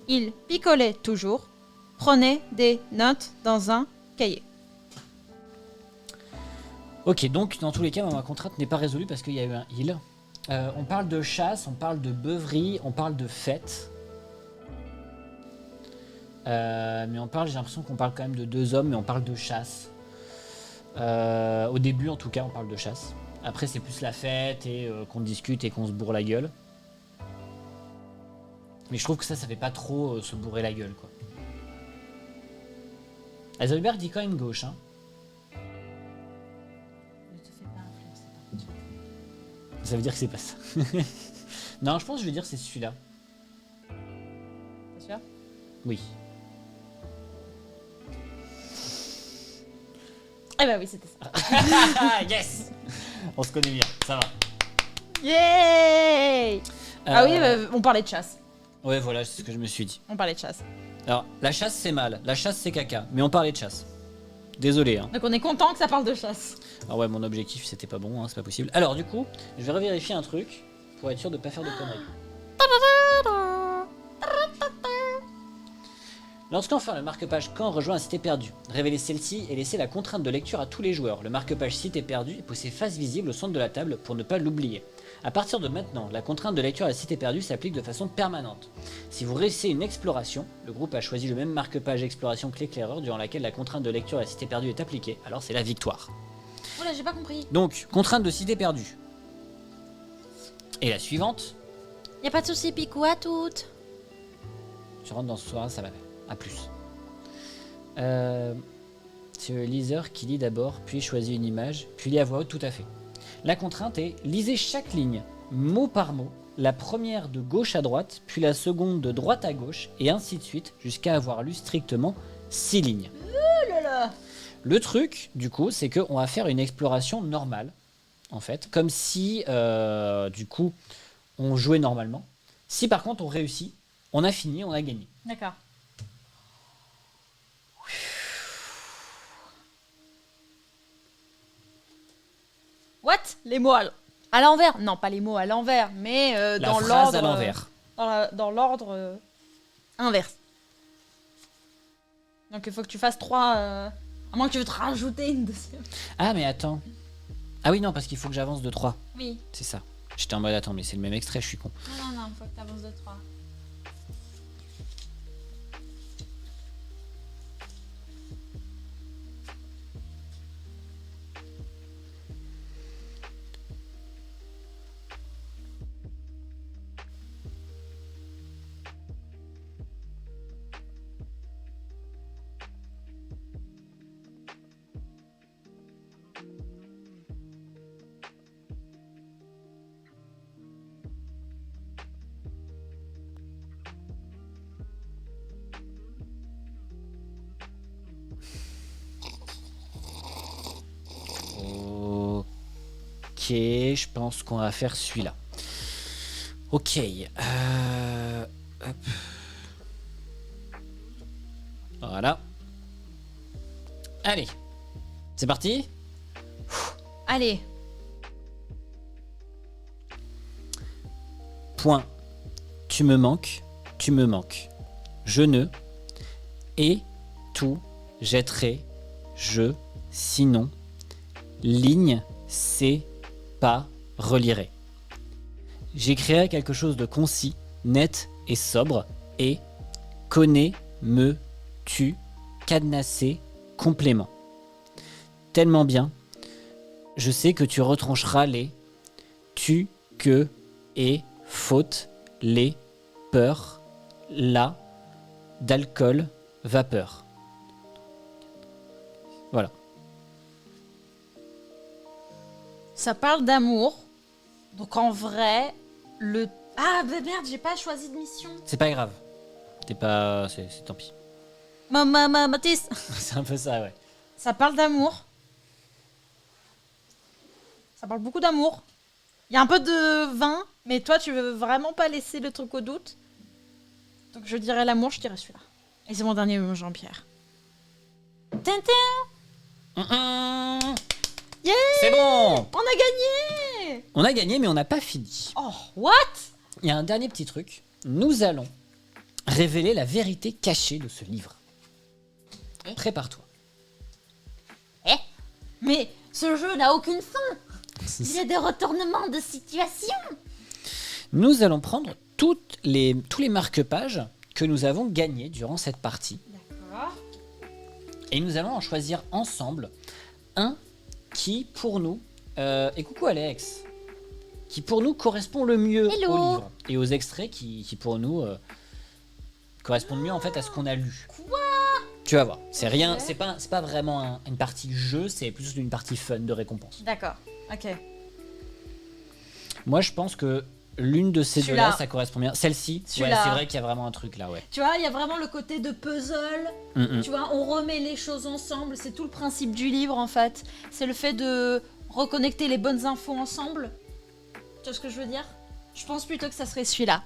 Il picolait toujours, prenait des notes dans un cahier. Ok, donc dans tous les cas, ma contrainte n'est pas résolue parce qu'il y a eu un heal. On parle de chasse, on parle de beuverie, on parle de fête. Mais j'ai l'impression qu'on parle quand même de 2 hommes, mais on parle de chasse. Au début, en tout cas, on parle de chasse. Après, c'est plus la fête et qu'on discute et qu'on se bourre la gueule. Mais je trouve que ça fait pas trop se bourrer la gueule, quoi. Heisenberg dit quand même gauche, hein. Ne te fais pas influencer. Ça veut dire que c'est pas ça. Non, je pense que je vais dire que c'est celui-là. T'es sûr? Oui. Eh ben oui, c'était ça. Yes. On se connaît bien, ça va. Yay! Ah oui, on parlait de chasse. Ouais, voilà, c'est ce que je me suis dit. On parlait de chasse. Alors, la chasse, c'est mal. La chasse, c'est caca. Mais on parlait de chasse. Désolé, hein. Donc on est content que ça parle de chasse. Ah ouais, mon objectif, c'était pas bon, hein, c'est pas possible. Alors, du coup, je vais revérifier un truc pour être sûr de pas faire de conneries. Lorsqu'enfin le marque-page Caen rejoint la cité perdue, révélez celle-ci et laissez la contrainte de lecture à tous les joueurs. Le marque-page cité perdue est posé face visible au centre de la table pour ne pas l'oublier. À partir de maintenant, la contrainte de lecture à la cité perdue s'applique de façon permanente. Si vous réussissez une exploration, le groupe a choisi le même marque-page exploration que l'éclaireur durant laquelle la contrainte de lecture à la cité perdue est appliquée, alors c'est la victoire. Oula, j'ai pas compris. Donc, contrainte de cité perdue. Et la suivante, Y a pas de soucis, Picou, à toutes. je rentre dans ce soir, ça va faire. A plus. C'est le liseur qui lit d'abord, puis choisit une image, puis lit à voix haute, tout à fait. La contrainte est lisez chaque ligne, mot par mot, la première de gauche à droite, puis la seconde de droite à gauche, et ainsi de suite, jusqu'à avoir lu strictement 6 lignes. Oh là là. Le truc, du coup, c'est qu'on va faire une exploration normale, en fait, comme si, du coup, on jouait normalement. Si par contre on réussit, on a fini, on a gagné. D'accord. What? Les mots à l'envers? Non, pas les mots à l'envers, mais dans phrase l'ordre. à l'envers. Dans l'ordre inverse. Donc il faut que tu fasses 3. À moins que tu veux te rajouter une deuxième. Ah mais attends. Ah oui non parce qu'il faut que j'avance de 3. Oui. C'est ça. J'étais en mode attends mais c'est le même extrait, je suis con. Non, il faut que tu avances de 3. Ok, je pense qu'on va faire celui-là. Ok. Hop. Voilà. Allez. C'est parti. Allez. Point. Tu me manques. Tu me manques. Je ne. Et. Tout. Jetterai. Je. Sinon. Ligne. C'est. Pas. Relirai. J'écrirai quelque chose de concis, net et sobre. Et. Connais. Me. Tu. Cadenassé. Complément. Tellement bien. Je sais que tu retrancheras les tu, que, et, faute, les, peur, la, d'alcool, vapeur. Voilà. Ça parle d'amour. Donc en vrai, Ah bah merde, j'ai pas choisi de mission. C'est pas grave. C'est tant pis. Mathis. C'est un peu ça, ouais. Ça parle d'amour. Ça parle beaucoup d'amour. Il y a un peu de vin, mais toi, tu veux vraiment pas laisser le truc au doute. Donc je dirais l'amour, je dirais celui-là. Et c'est mon dernier mot, Jean-Pierre. Tintin. Yeah. C'est bon. On a gagné. On a gagné, mais on n'a pas fini. Oh, what? Il y a un dernier petit truc. Nous allons révéler la vérité cachée de ce livre. Prépare-toi. Mais ce jeu n'a aucune fin. Il y a des retournements de situation. Nous allons prendre tous les marque-pages que nous avons gagnés durant cette partie. D'accord. Et nous allons en choisir ensemble un qui, pour nous... et coucou Alex. Qui, pour nous, correspond le mieux Hello. au livre. Et aux extraits qui pour nous, correspondent mieux en fait à ce qu'on a lu. Quoi? Tu vas voir. C'est rien, Ok. c'est pas vraiment une partie jeu, c'est plus une partie fun de récompense. D'accord, ok. Moi, je pense que l'une de ces Celui-là. deux-là, ça correspond bien. Celle-ci, ouais, Celui-là. c'est vrai qu'il y a vraiment un truc là, ouais. Tu vois, il y a vraiment le côté de puzzle. Mm-mm. Tu vois, on remet les choses ensemble. C'est tout le principe du livre, en fait. C'est le fait de reconnecter les bonnes infos ensemble. Tu vois ce que je veux dire? Je pense plutôt que ça serait celui-là.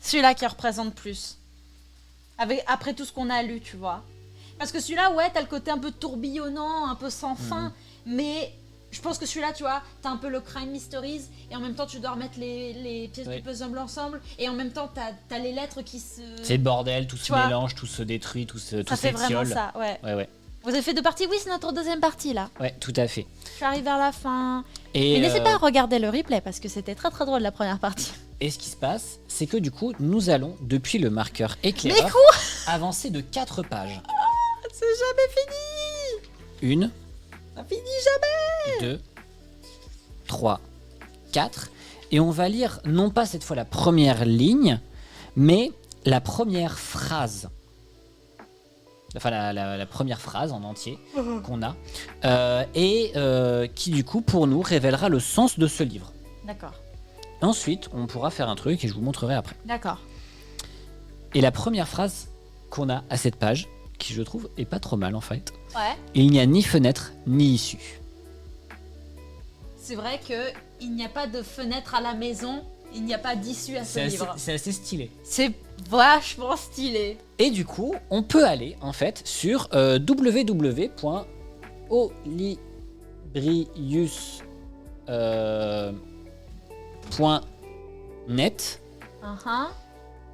Celui-là qui représente plus. Après tout ce qu'on a lu, tu vois. Parce que celui-là, ouais, t'as le côté un peu tourbillonnant, un peu sans fin. Mais je pense que celui-là, tu vois, t'as un peu le crime mysteries. Et en même temps, tu dois remettre les pièces Ouais. du puzzle ensemble. Et en même temps, t'as les lettres qui se... C'est le bordel, tout se Tu vois. mélange, tout se détruit, tout Ça fait s'étiole. vraiment ça, ouais. Ouais. Vous avez fait deux parties? Oui, c'est notre deuxième partie, là. Ouais, tout à fait. Je suis arrivée vers la fin. Et, Mais n'hésitez pas à regarder le replay, parce que c'était très très drôle la première partie. et ce qui se passe, c'est que du coup, nous allons, depuis le marqueur Mais éclaireur, quoi? avancer de 4 pages. C'est jamais fini! 1, Ça finit jamais! 2, 3, 4. Et on va lire non pas cette fois la première ligne, mais la première phrase. Enfin, la première phrase en entier qu'on a. Qui, du coup, pour nous, révélera le sens de ce livre. D'accord, Ensuite, on pourra faire un truc et je vous montrerai après. d'accord. Et la première phrase qu'on a à cette page, qui je trouve est pas trop mal en fait. Ouais. Il n'y a ni fenêtre ni issue. C'est vrai que il n'y a pas de fenêtre à la maison, il n'y a pas d'issue à ce livre. C'est assez stylé. C'est vachement stylé. Et du coup, on peut aller en fait sur www.olibrius.net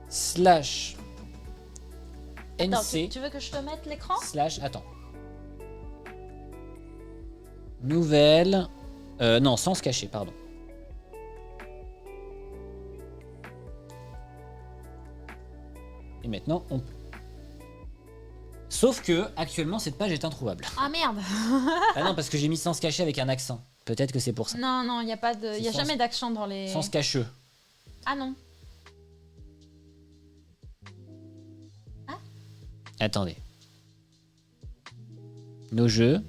slash Attends, nc tu veux que je te mette l'écran? slash attends nouvelle non sens caché pardon. Et maintenant on sauf que actuellement cette page est introuvable. Ah merde. Ah non parce que j'ai mis sens caché avec un accent. Peut-être que c'est pour ça. Non, non, il n'y a pas de... Il y a Sens- jamais d'accent dans les... Sens cacheux. Ah non. Attendez. Nos jeux.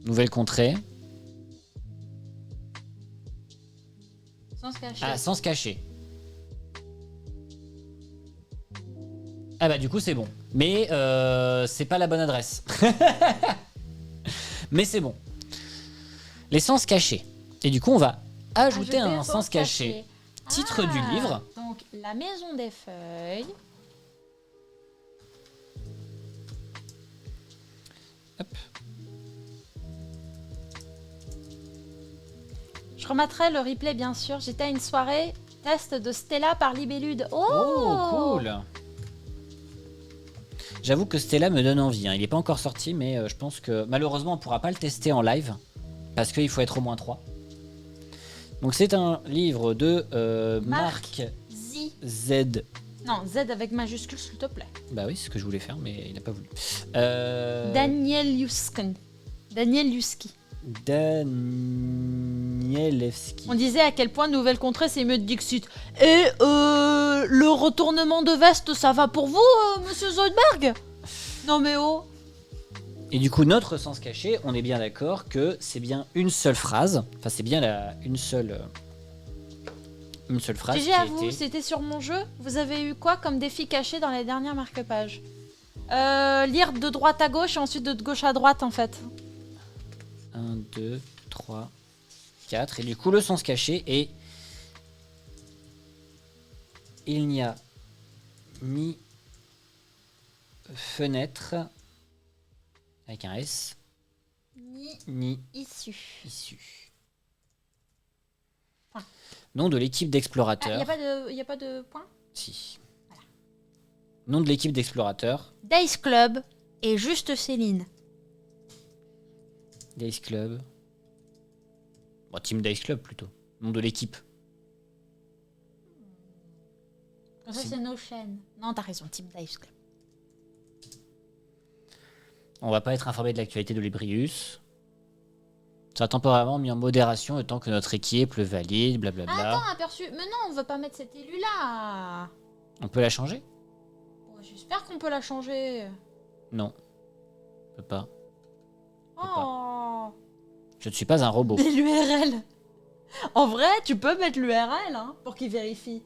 Nouvelle contrée. Sans se cacher. Ah, sens caché. Ah bah du coup c'est bon. Mais c'est pas la bonne adresse. Mais c'est bon. Les sens cachés. Et du coup on va ajouter un sens caché. Titre du livre. Donc, la maison des feuilles. Hop. Je remettrai le replay, bien sûr. J'étais à une soirée test de Stella par Libellude. Oh, cool. J'avoue que Stella me donne envie. Hein. Il n'est pas encore sorti, mais je pense que malheureusement on ne pourra pas le tester en live. Parce qu'il faut être au moins 3. Donc c'est un livre de Marc Z. Non, Z avec majuscule, s'il te plaît. Bah oui, c'est ce que je voulais faire, mais il n'a pas voulu. Daniel Yuski. Danielewski. On disait à quel point Nouvelle Contrée, c'est mieux de Dixit. Et le retournement de veste, ça va pour vous, monsieur Zoidberg? Non mais oh. Et du coup, notre sens caché, on est bien d'accord que c'est bien une seule phrase. Enfin, c'est bien une seule phrase GG qui à a vous, été... c'était sur mon jeu. Vous avez eu quoi comme défi caché dans les dernières marque-pages? Lire de droite à gauche et ensuite de gauche à droite, en fait. 1, 2, 3, 4. Et du coup, le sens caché est... Il n'y a ni fenêtre, avec un S, ni Issue. issue. Point. Nom de l'équipe d'explorateurs. Il n'y a pas de point? Si. Voilà. Nom de l'équipe d'explorateurs. Dice Club et juste Céline. Dice Club. Bon, Team Dice Club plutôt. Nom de l'équipe. Ça, c'est nos chaînes. Non, t'as raison, Team Dice Club. On va pas être informé de l'actualité de l'Ebrius. Ça a temporairement mis en modération le temps que notre équipe le valide, blablabla. Attends, aperçu. Mais non, on veut pas mettre cet élu-là. On peut la changer? Oh, j'espère qu'on peut la changer. Non. On peut pas. Oh. Je ne suis pas un robot. Mais l'URL. En vrai, tu peux mettre l'URL hein, pour qu'il vérifie.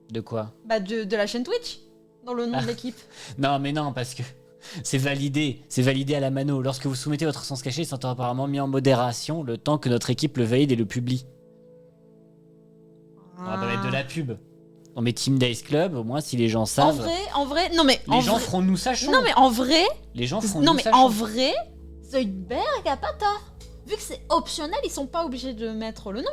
De quoi? Bah de la chaîne Twitch, dans le nom de l'équipe. Non, mais non, parce que c'est validé. C'est validé à la mano. Lorsque vous soumettez votre sens caché, c'est apparemment mis en modération le temps que notre équipe le valide et le publie. On va pas mettre de la pub. On met Team Dice Club, au moins si les gens savent. En vrai, non mais les gens feront nous sachons. Non mais en vrai, les gens feront non nous mais sachons. en vrai, Zoidberg a pas tort. Vu que c'est optionnel, ils sont pas obligés de mettre le nom.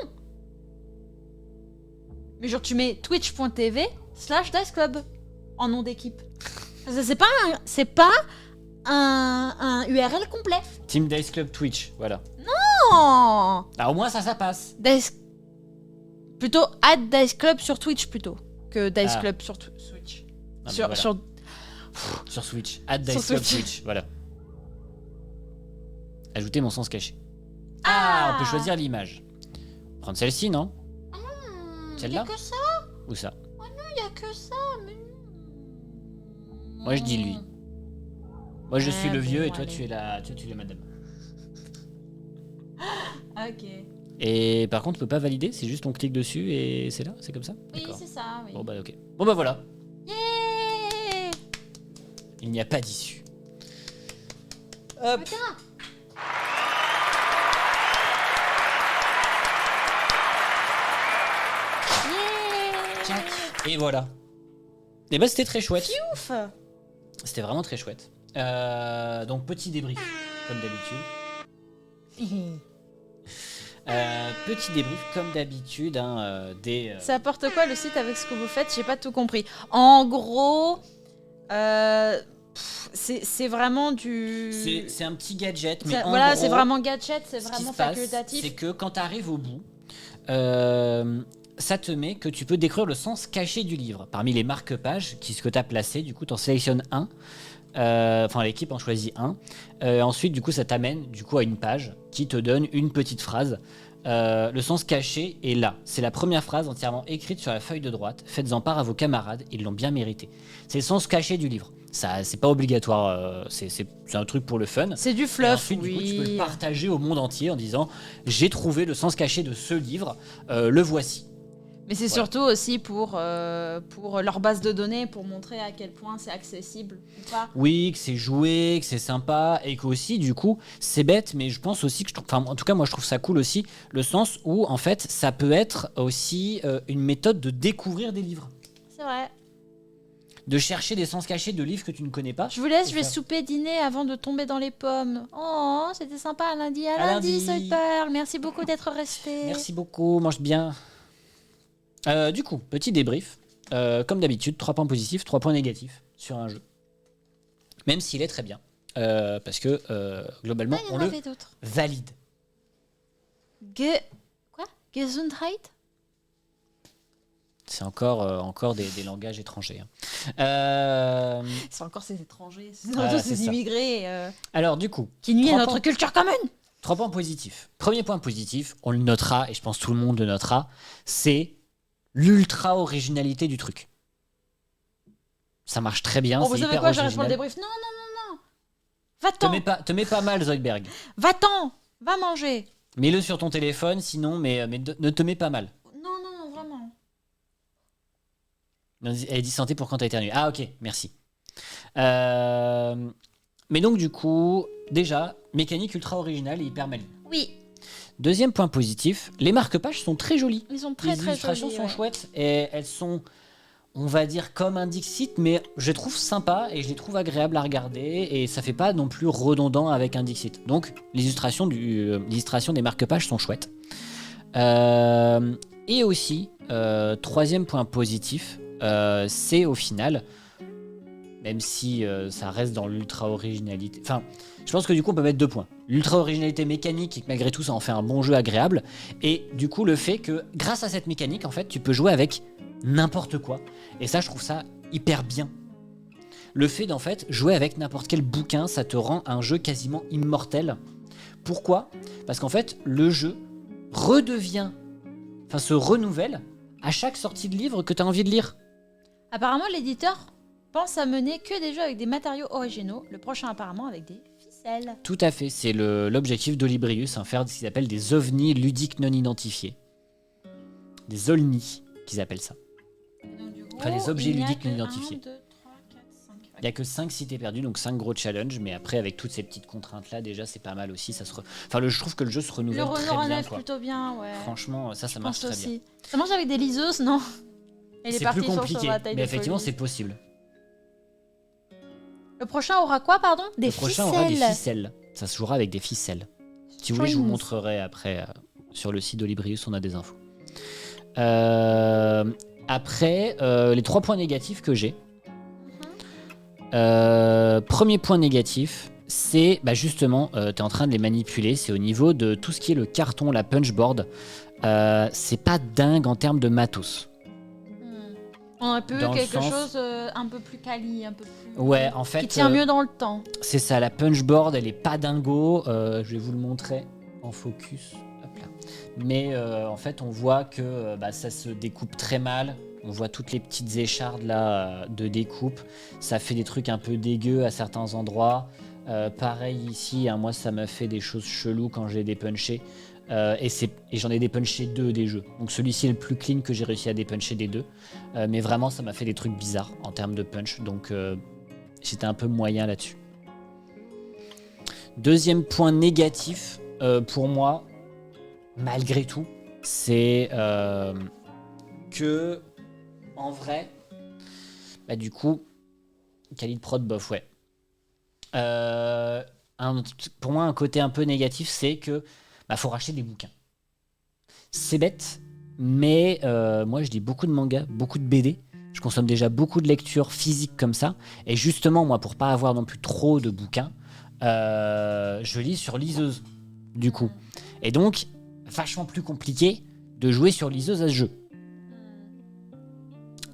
Mais genre tu mets twitch.tv/Dice Club en nom d'équipe. C'est pas un URL complet. Team Dice Club Twitch, voilà. Non. Ah, au moins ça passe. Plutôt @Dice Club sur Twitch plutôt que Dice Club sur Switch. Non, Sur Switch. Sur Dice Club Switch. Twitch, voilà. Ajouter mon sens caché. On peut choisir l'image. Prendre celle-ci, non? Celle-là? Y'a que ça. Ou ça? Oh non, y'a que ça. Mais... Moi je dis lui. Moi je suis le vieux bon, et toi allez. tu es la madame. Ok. Et par contre, on peut pas valider, c'est juste on clique dessus et c'est là, c'est comme ça? Oui, D'accord. c'est ça, oui. Bon bah ok. Bon bah voilà. Yeah. Il n'y a pas d'issue. Hop. Putain. Tchac. Et voilà. Et bah c'était très chouette. Ouf. C'était vraiment très chouette. Donc petit débrief, comme d'habitude. Petit débrief, comme d'habitude, des... Ça apporte quoi le site avec ce que vous faites? J'ai pas tout compris. En gros, c'est vraiment du... C'est un petit gadget, mais en voilà, gros, c'est vraiment gadget, c'est ce qui vraiment se passe, facultatif. c'est que quand tu arrives au bout, ça te met que tu peux découvrir le sens caché du livre. Parmi les marque-pages que tu as placés, du coup, tu en sélectionnes un. Enfin, l'équipe en choisit un. Ensuite, du coup, ça t'amène à une page qui te donne une petite phrase. Le sens caché est là. C'est la première phrase entièrement écrite sur la feuille de droite. Faites-en part à vos camarades, ils l'ont bien mérité. C'est le sens caché du livre. Ça, c'est pas obligatoire. C'est un truc pour le fun. C'est du Et fluff, ensuite, oui. du coup, tu peux le partager au monde entier en disant j'ai trouvé le sens caché de ce livre. Le voici. Mais c'est surtout aussi pour leur base de données, pour montrer à quel point c'est accessible ou pas. Oui, que c'est joué, que c'est sympa, et qu'aussi, du coup, c'est bête, mais je pense aussi que en tout cas, moi, je trouve ça cool aussi, le sens où, en fait, ça peut être aussi une méthode de découvrir des livres. C'est vrai. De chercher des sens cachés de livres que tu ne connais pas. Je vous laisse, Et je vais faire- souper, dîner avant de tomber dans les pommes. Oh, c'était sympa à lundi. À À lundi, lundi. Soyperl. Merci beaucoup d'être resté. Merci beaucoup, mange bien. Du coup, petit débrief. Comme d'habitude, 3 points positifs, 3 points négatifs sur un jeu. Même s'il est très bien. Parce que, globalement, Ah, il y on en le avait d'autres. valide. Quoi? Gesundheit? C'est encore des langages étrangers. Hein. C'est encore ces étrangers, Voilà, ces c'est ça. immigrés Alors, du coup, qui nuisent à 3 notre points. culture commune. 3 points positifs. Premier point positif, on le notera, et je pense tout le monde le notera, c'est l'ultra originalité du truc. Ça marche très bien. Oh, c'est vous savez hyper quoi? J'arrête pour le original. débrief. Non. Va-t'en. Te mets pas mal, Zoidberg. Va-t'en. Va manger. Mets-le sur ton téléphone, sinon, mais ne te mets pas mal. Non, vraiment. Elle dit santé pour quand t'as éternué. Ah, ok, merci. Mais donc, du coup, déjà, mécanique ultra originale et hyper maligne. Oui. Deuxième point positif, les marque-pages sont très jolis. Ils sont très les illustrations sont chouettes et elles sont, on va dire, comme un Dixit, mais je les trouve sympas et je les trouve agréables à regarder et ça fait pas non plus redondant avec un Dixit. Donc, les illustrations des marque-pages sont chouettes. Et aussi, troisième point positif, c'est au final, même si ça reste dans l'ultra originalité. Enfin, je pense que du coup on peut mettre 2 points. L'ultra originalité mécanique et que malgré tout ça en fait un bon jeu agréable. Et du coup le fait que grâce à cette mécanique en fait tu peux jouer avec n'importe quoi. Et ça je trouve ça hyper bien. Le fait d'en fait jouer avec n'importe quel bouquin, ça te rend un jeu quasiment immortel. Pourquoi ? Parce qu'en fait le jeu se renouvelle à chaque sortie de livre que tu as envie de lire. Apparemment l'éditeur pense à mener que des jeux avec des matériaux originaux, le prochain apparemment avec des ficelles. Tout à fait, c'est l'objectif d'Olibrius, faire ce qu'ils appellent des ovnis ludiques non identifiés. Des olnis, qu'ils appellent ça. Donc, du coup, Enfin, des objets ludiques non 1, identifiés. 2, 3, 4, 5. Il n'y a que 5 cités perdues, donc 5 gros challenges, mais après, avec toutes ces petites contraintes-là, déjà, c'est pas mal aussi. Je trouve que le jeu se renouvelle très bien. Quoi. Plutôt bien, ouais. Franchement, ça marche très bien. Ça marche avec des liseuses, non ? C'est plus compliqué, mais effectivement, c'est possible. Le prochain aura quoi, pardon ? Des ficelles. Le prochain aura des ficelles. Ça se jouera avec des ficelles. Si vous voulez, je vous montrerai après sur le site d'Olibrius, on a des infos. Après, les 3 points négatifs que j'ai. Premier point négatif, c'est justement, tu es en train de les manipuler. C'est au niveau de tout ce qui est le carton, la punchboard. C'est pas dingue en termes de matos. On a quelque chose un peu plus quali, un peu plus. Ouais, en fait. Qui tient mieux dans le temps. C'est ça, la punchboard, elle est pas dingo. Je vais vous le montrer en focus. Hop là. Mais en fait, on voit que ça se découpe très mal. On voit toutes les petites échardes là de découpe. Ça fait des trucs un peu dégueux à certains endroits. Pareil ici, moi ça m'a fait des choses cheloues quand j'ai dépunché. Et j'en ai dépunché 2 des jeux. Donc celui-ci est le plus clean que j'ai réussi à dépuncher des 2. Mais vraiment, ça m'a fait des trucs bizarres en termes de punch. Donc j'étais un peu moyen là-dessus. Deuxième point négatif pour moi, malgré tout, c'est que en vrai, du coup, Khalid Prod bof, ouais. Pour moi, un côté un peu négatif, c'est que faut racheter des bouquins. C'est bête, mais moi je lis beaucoup de mangas, beaucoup de BD. Je consomme déjà beaucoup de lectures physiques comme ça. Et justement, moi, pour pas avoir non plus trop de bouquins, je lis sur liseuse, du coup. Et donc, vachement plus compliqué de jouer sur liseuse à ce jeu.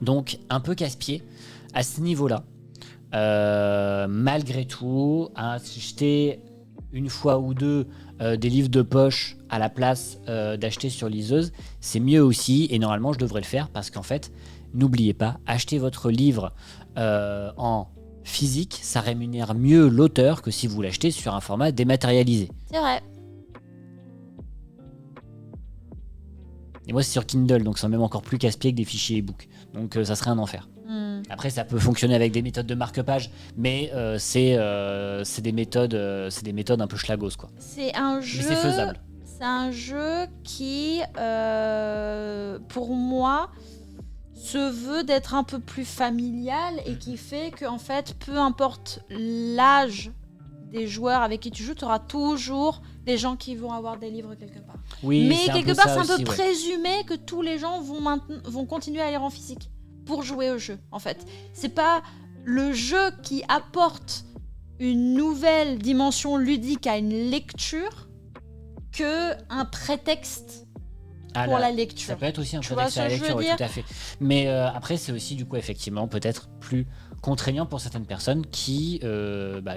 Donc, un peu casse-pied à ce niveau-là. Malgré tout, acheter une fois ou deux des livres de poche à la place d'acheter sur liseuse, c'est mieux aussi, et normalement je devrais le faire parce qu'en fait, n'oubliez pas, acheter votre livre en physique, ça rémunère mieux l'auteur que si vous l'achetez sur un format dématérialisé. C'est vrai. Et moi c'est sur Kindle, donc c'est même encore plus casse-pied que des fichiers e-book, donc ça serait un enfer. Après, ça peut fonctionner avec des méthodes de marque-page, mais c'est des méthodes un peu schlagos, quoi. C'est un jeu. Mais c'est faisable. C'est un jeu qui, pour moi, se veut d'être un peu plus familial et qui fait que, en fait, peu importe l'âge des joueurs avec qui tu joues, tu auras toujours des gens qui vont avoir des livres quelque part. Oui, mais quelque part, c'est un peu ouais. présumé que tous les gens vont continuer à lire en physique pour jouer au jeu, en fait. C'est pas le jeu qui apporte une nouvelle dimension ludique à une lecture que un prétexte pour la lecture. Ça peut être aussi un prétexte à la lecture, oui, tout à fait. Mais après, c'est aussi, du coup, effectivement, peut-être plus contraignant pour certaines personnes qui,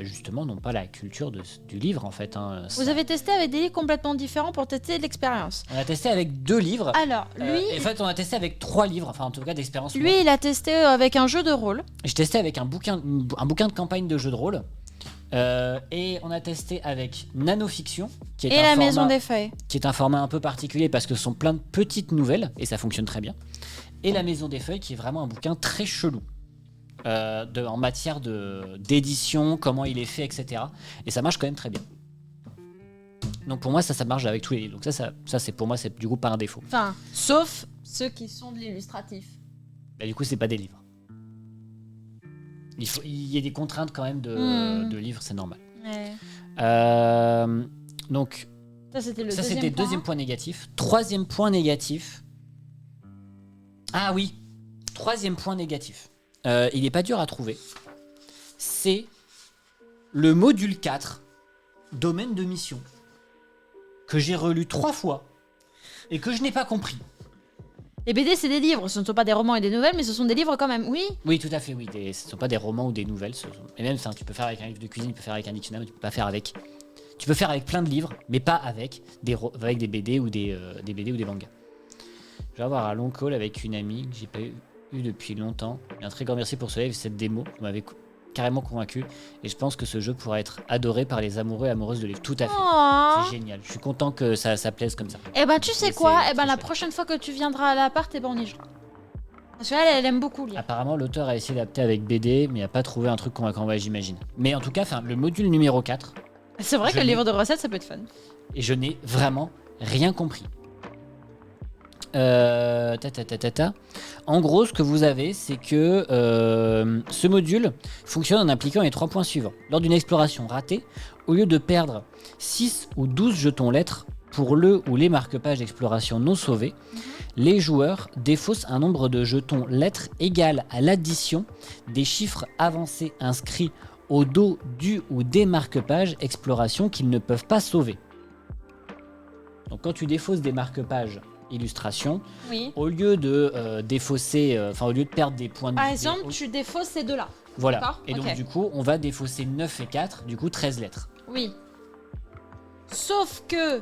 justement, n'ont pas la culture du livre, en fait. Vous avez testé avec des livres complètement différents pour tester l'expérience. On a testé avec 2 livres. Alors, lui... en fait, on a testé avec 3 livres, enfin, en tout cas, d'expérience. Lui, il a testé avec un jeu de rôle. J'ai testé avec un bouquin de campagne de jeu de rôle. Et on a testé avec Nanofiction, qui est Et la Maison des Feuilles. qui est un format un peu particulier parce que ce sont plein de petites nouvelles et ça fonctionne très bien. Et la Maison des Feuilles, qui est vraiment un bouquin très chelou en matière d'édition, comment il est fait, etc. Et ça marche quand même très bien. Donc pour moi, ça marche avec tous les livres. Donc ça c'est pour moi, c'est du coup pas un défaut. Enfin, sauf ceux qui sont de l'illustratif. Bah, du coup, c'est pas des livres. Il y a des contraintes quand même de livres, c'est normal. Ouais. Donc, Ça, c'était c'était deuxième point négatif. Troisième point négatif. Ah oui, troisième point négatif. Il n'est pas dur à trouver. C'est le module 4, domaine de mission, que j'ai relu 3 fois et que je n'ai pas compris. Les BD, c'est des livres, ce ne sont pas des romans et des nouvelles, mais ce sont des livres quand même, oui. Oui, tout à fait, oui. Ce ne sont pas des romans ou des nouvelles. Et même, tu peux faire avec un livre de cuisine, tu peux faire avec un dictionnaire, mais tu peux pas faire avec. Tu peux faire avec plein de livres, mais pas avec des BD ou des BD ou des mangas. Je vais avoir un long call avec une amie que j'ai pas eu depuis longtemps. Et un très grand merci pour ce live et cette démo. Vous m'avez carrément convaincu. Et je pense que ce jeu pourra être adoré par les amoureux et amoureuses de livres. Tout à fait. Oh. C'est génial. Je suis content que ça plaise comme ça. Eh ben, tu sais quoi? Eh ben, la chouette. prochaine fois que tu viendras à l'appart, eh ben, on y jouera. Parce qu'elle, elle aime beaucoup lire. Apparemment, l'auteur a essayé d'adapter avec BD, mais il n'a pas trouvé un truc convaincant, j'imagine. Mais en tout cas, le module numéro 4, C'est vrai que le livre de recettes, ça peut être fun. et je n'ai vraiment rien compris. En gros, ce que vous avez, c'est que ce module fonctionne en appliquant les 3 points suivants. Lors d'une exploration ratée, au lieu de perdre 6 ou 12 jetons lettres pour le ou les marque-pages d'exploration non sauvés, les joueurs défaussent un nombre de jetons lettres égal à l'addition des chiffres avancés inscrits au dos du ou des marque-pages exploration qu'ils ne peuvent pas sauver. Donc quand tu défausses des marque-pages illustration, Oui. au lieu de défausser, au lieu de perdre des points de Par vie, exemple, tu défausses ces deux-là. voilà. D'accord, Et donc ok. du coup, on va défausser 9 et 4, du coup 13 lettres. Oui. Sauf que...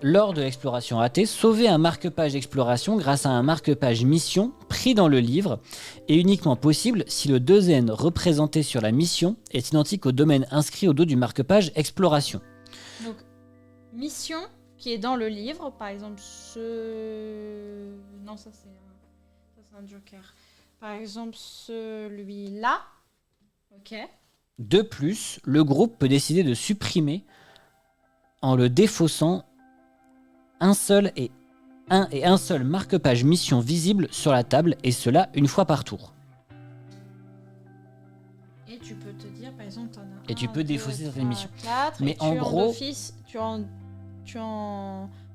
Lors de l'exploration ratée, sauver un marque-page exploration grâce à un marque-page mission pris dans le livre est uniquement possible si le 2N représenté sur la mission est identique au domaine inscrit au dos du marque-page exploration. Donc, mission qui est dans le livre, par exemple, Non, ça c'est un joker. Par exemple, celui-là. Ok. De plus, le groupe peut décider de supprimer en le défaussant un seul marque-page mission visible sur la table, et cela une fois par tour. Et tu peux te dire, par exemple, t'en as Et tu peux défausser certaines missions. 4, Mais en gros- d'office, tu en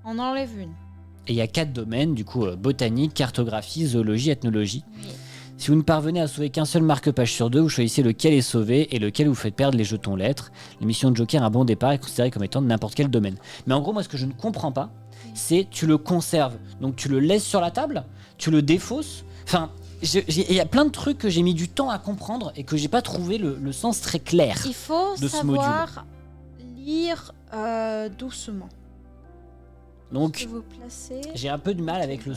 enlèves une. Et il y a 4 domaines, du coup, botanique, cartographie, zoologie, ethnologie. Oui. Si vous ne parvenez à sauver qu'un seul marque-page sur 2, vous choisissez lequel est sauvé et lequel vous faites perdre les jetons lettres. L'émission de Joker, un bon départ, est considérée comme étant de n'importe quel domaine. Mais en gros, moi, ce que je ne comprends pas, c'est tu le conserves. Donc tu le laisses sur la table, tu le défausses. Enfin, il y a plein de trucs que j'ai mis du temps à comprendre et que j'ai pas trouvé le sens très clair. Il faut de ce savoir lire doucement. Donc Que vous placez j'ai un peu de mal avec le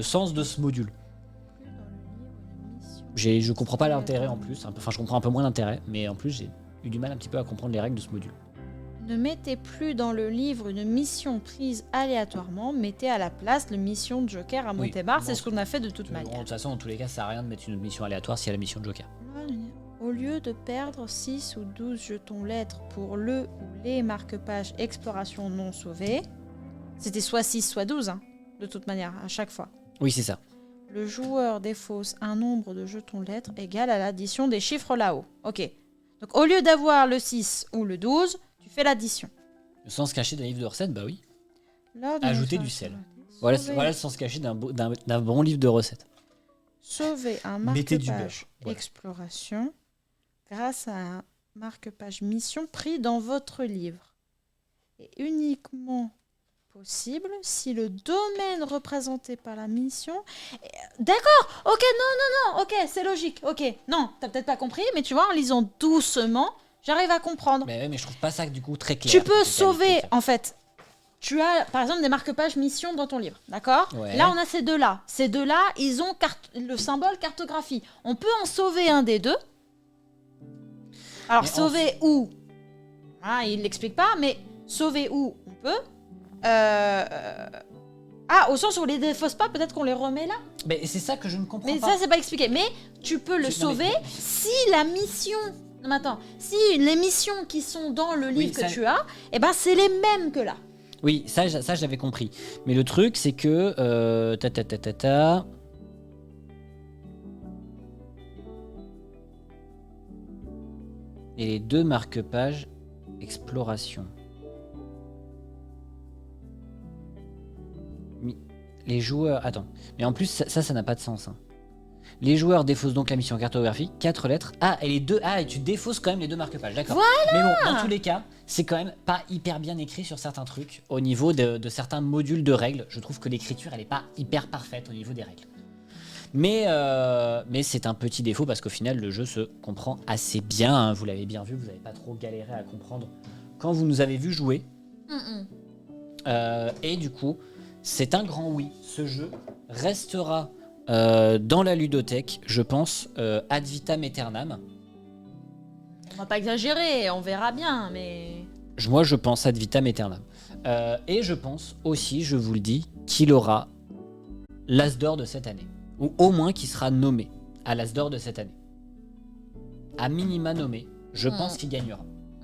sens de ce module. Je comprends pas l'intérêt en plus. Enfin, je comprends un peu moins l'intérêt, mais en plus j'ai eu du mal un petit peu à comprendre les règles de ce module. Ne mettez plus dans le livre une mission prise aléatoirement, mettez à la place le mission de Joker à Oui, Montébar, bon, c'est ce qu'on a fait de toute De manière. toute façon, dans tous les cas, ça sert à rien de mettre une mission aléatoire s'il y a la mission de Joker. Au lieu de perdre 6 ou 12 jetons lettres pour le ou les marque-pages exploration non sauvés, c'était soit 6 soit 12, hein, de toute manière, à chaque fois. Oui, c'est ça. Le joueur défausse un nombre de jetons lettres égal à l'addition des chiffres là-haut. Ok. Donc au lieu d'avoir le 6 ou le 12, tu fais l'addition. Le sens caché d'un livre de recettes, bah oui. Lors d'une Ajouter du exploration sel. Voilà, ratée, voilà le sens caché d'un bon livre de recettes. Sauver un Mettez du marque-page beurre, voilà. exploration grâce à un marque-page mission pris dans votre livre. Et uniquement possible si le domaine représenté par la mission... D'accord, ok, non, ok, c'est logique, ok. Non, t'as peut-être pas compris, mais tu vois, en lisant doucement, j'arrive à comprendre. Mais je trouve pas ça du coup très clair. Tu peux C'est sauver, clair. en fait. Tu as, par exemple, des marque-pages mission dans ton livre, d'accord? Ouais. Là, on a ces deux-là. Ces deux-là, ils ont le symbole cartographie. On peut en sauver un des deux. Alors, Mais sauver où? Il l'explique pas, mais sauver où on peut. Au sens où on les défausse pas, peut-être qu'on les remet là. Mais c'est ça que je ne comprends Mais pas. ça, c'est pas expliqué. Mais tu peux le sauver si la mission. Non, mais attends. Si les missions qui sont dans le livre que tu as, eh ben, c'est les mêmes que là. Oui, ça j'avais compris. Mais le truc, c'est que... Et les 2 marque-pages exploration. Les joueurs... Attends. Mais en plus, ça n'a pas de sens. Hein. Les joueurs défaussent donc la mission cartographie, 4 lettres. Et les 2... et tu défausses quand même les 2 marque-pages, d'accord. Voilà. Mais bon, dans tous les cas, c'est quand même pas hyper bien écrit sur certains trucs. Au niveau de certains modules de règles, je trouve que l'écriture, elle est pas hyper parfaite au niveau des règles. Mais c'est un petit défaut parce qu'au final, le jeu se comprend assez bien. Hein. Vous l'avez bien vu, vous n'avez pas trop galéré à comprendre quand vous nous avez vu jouer. Et du coup, c'est un grand oui. Ce jeu restera dans la ludothèque, je pense, ad vitam aeternam. On va pas exagérer, on verra bien, mais... Moi, je pense ad vitam aeternam. Et je pense aussi, je vous le dis, qu'il aura l'As d'or de cette année. Ou au moins qu'il sera nommé à l'As d'or de cette année. À minima nommé, je pense qu'il gagnera.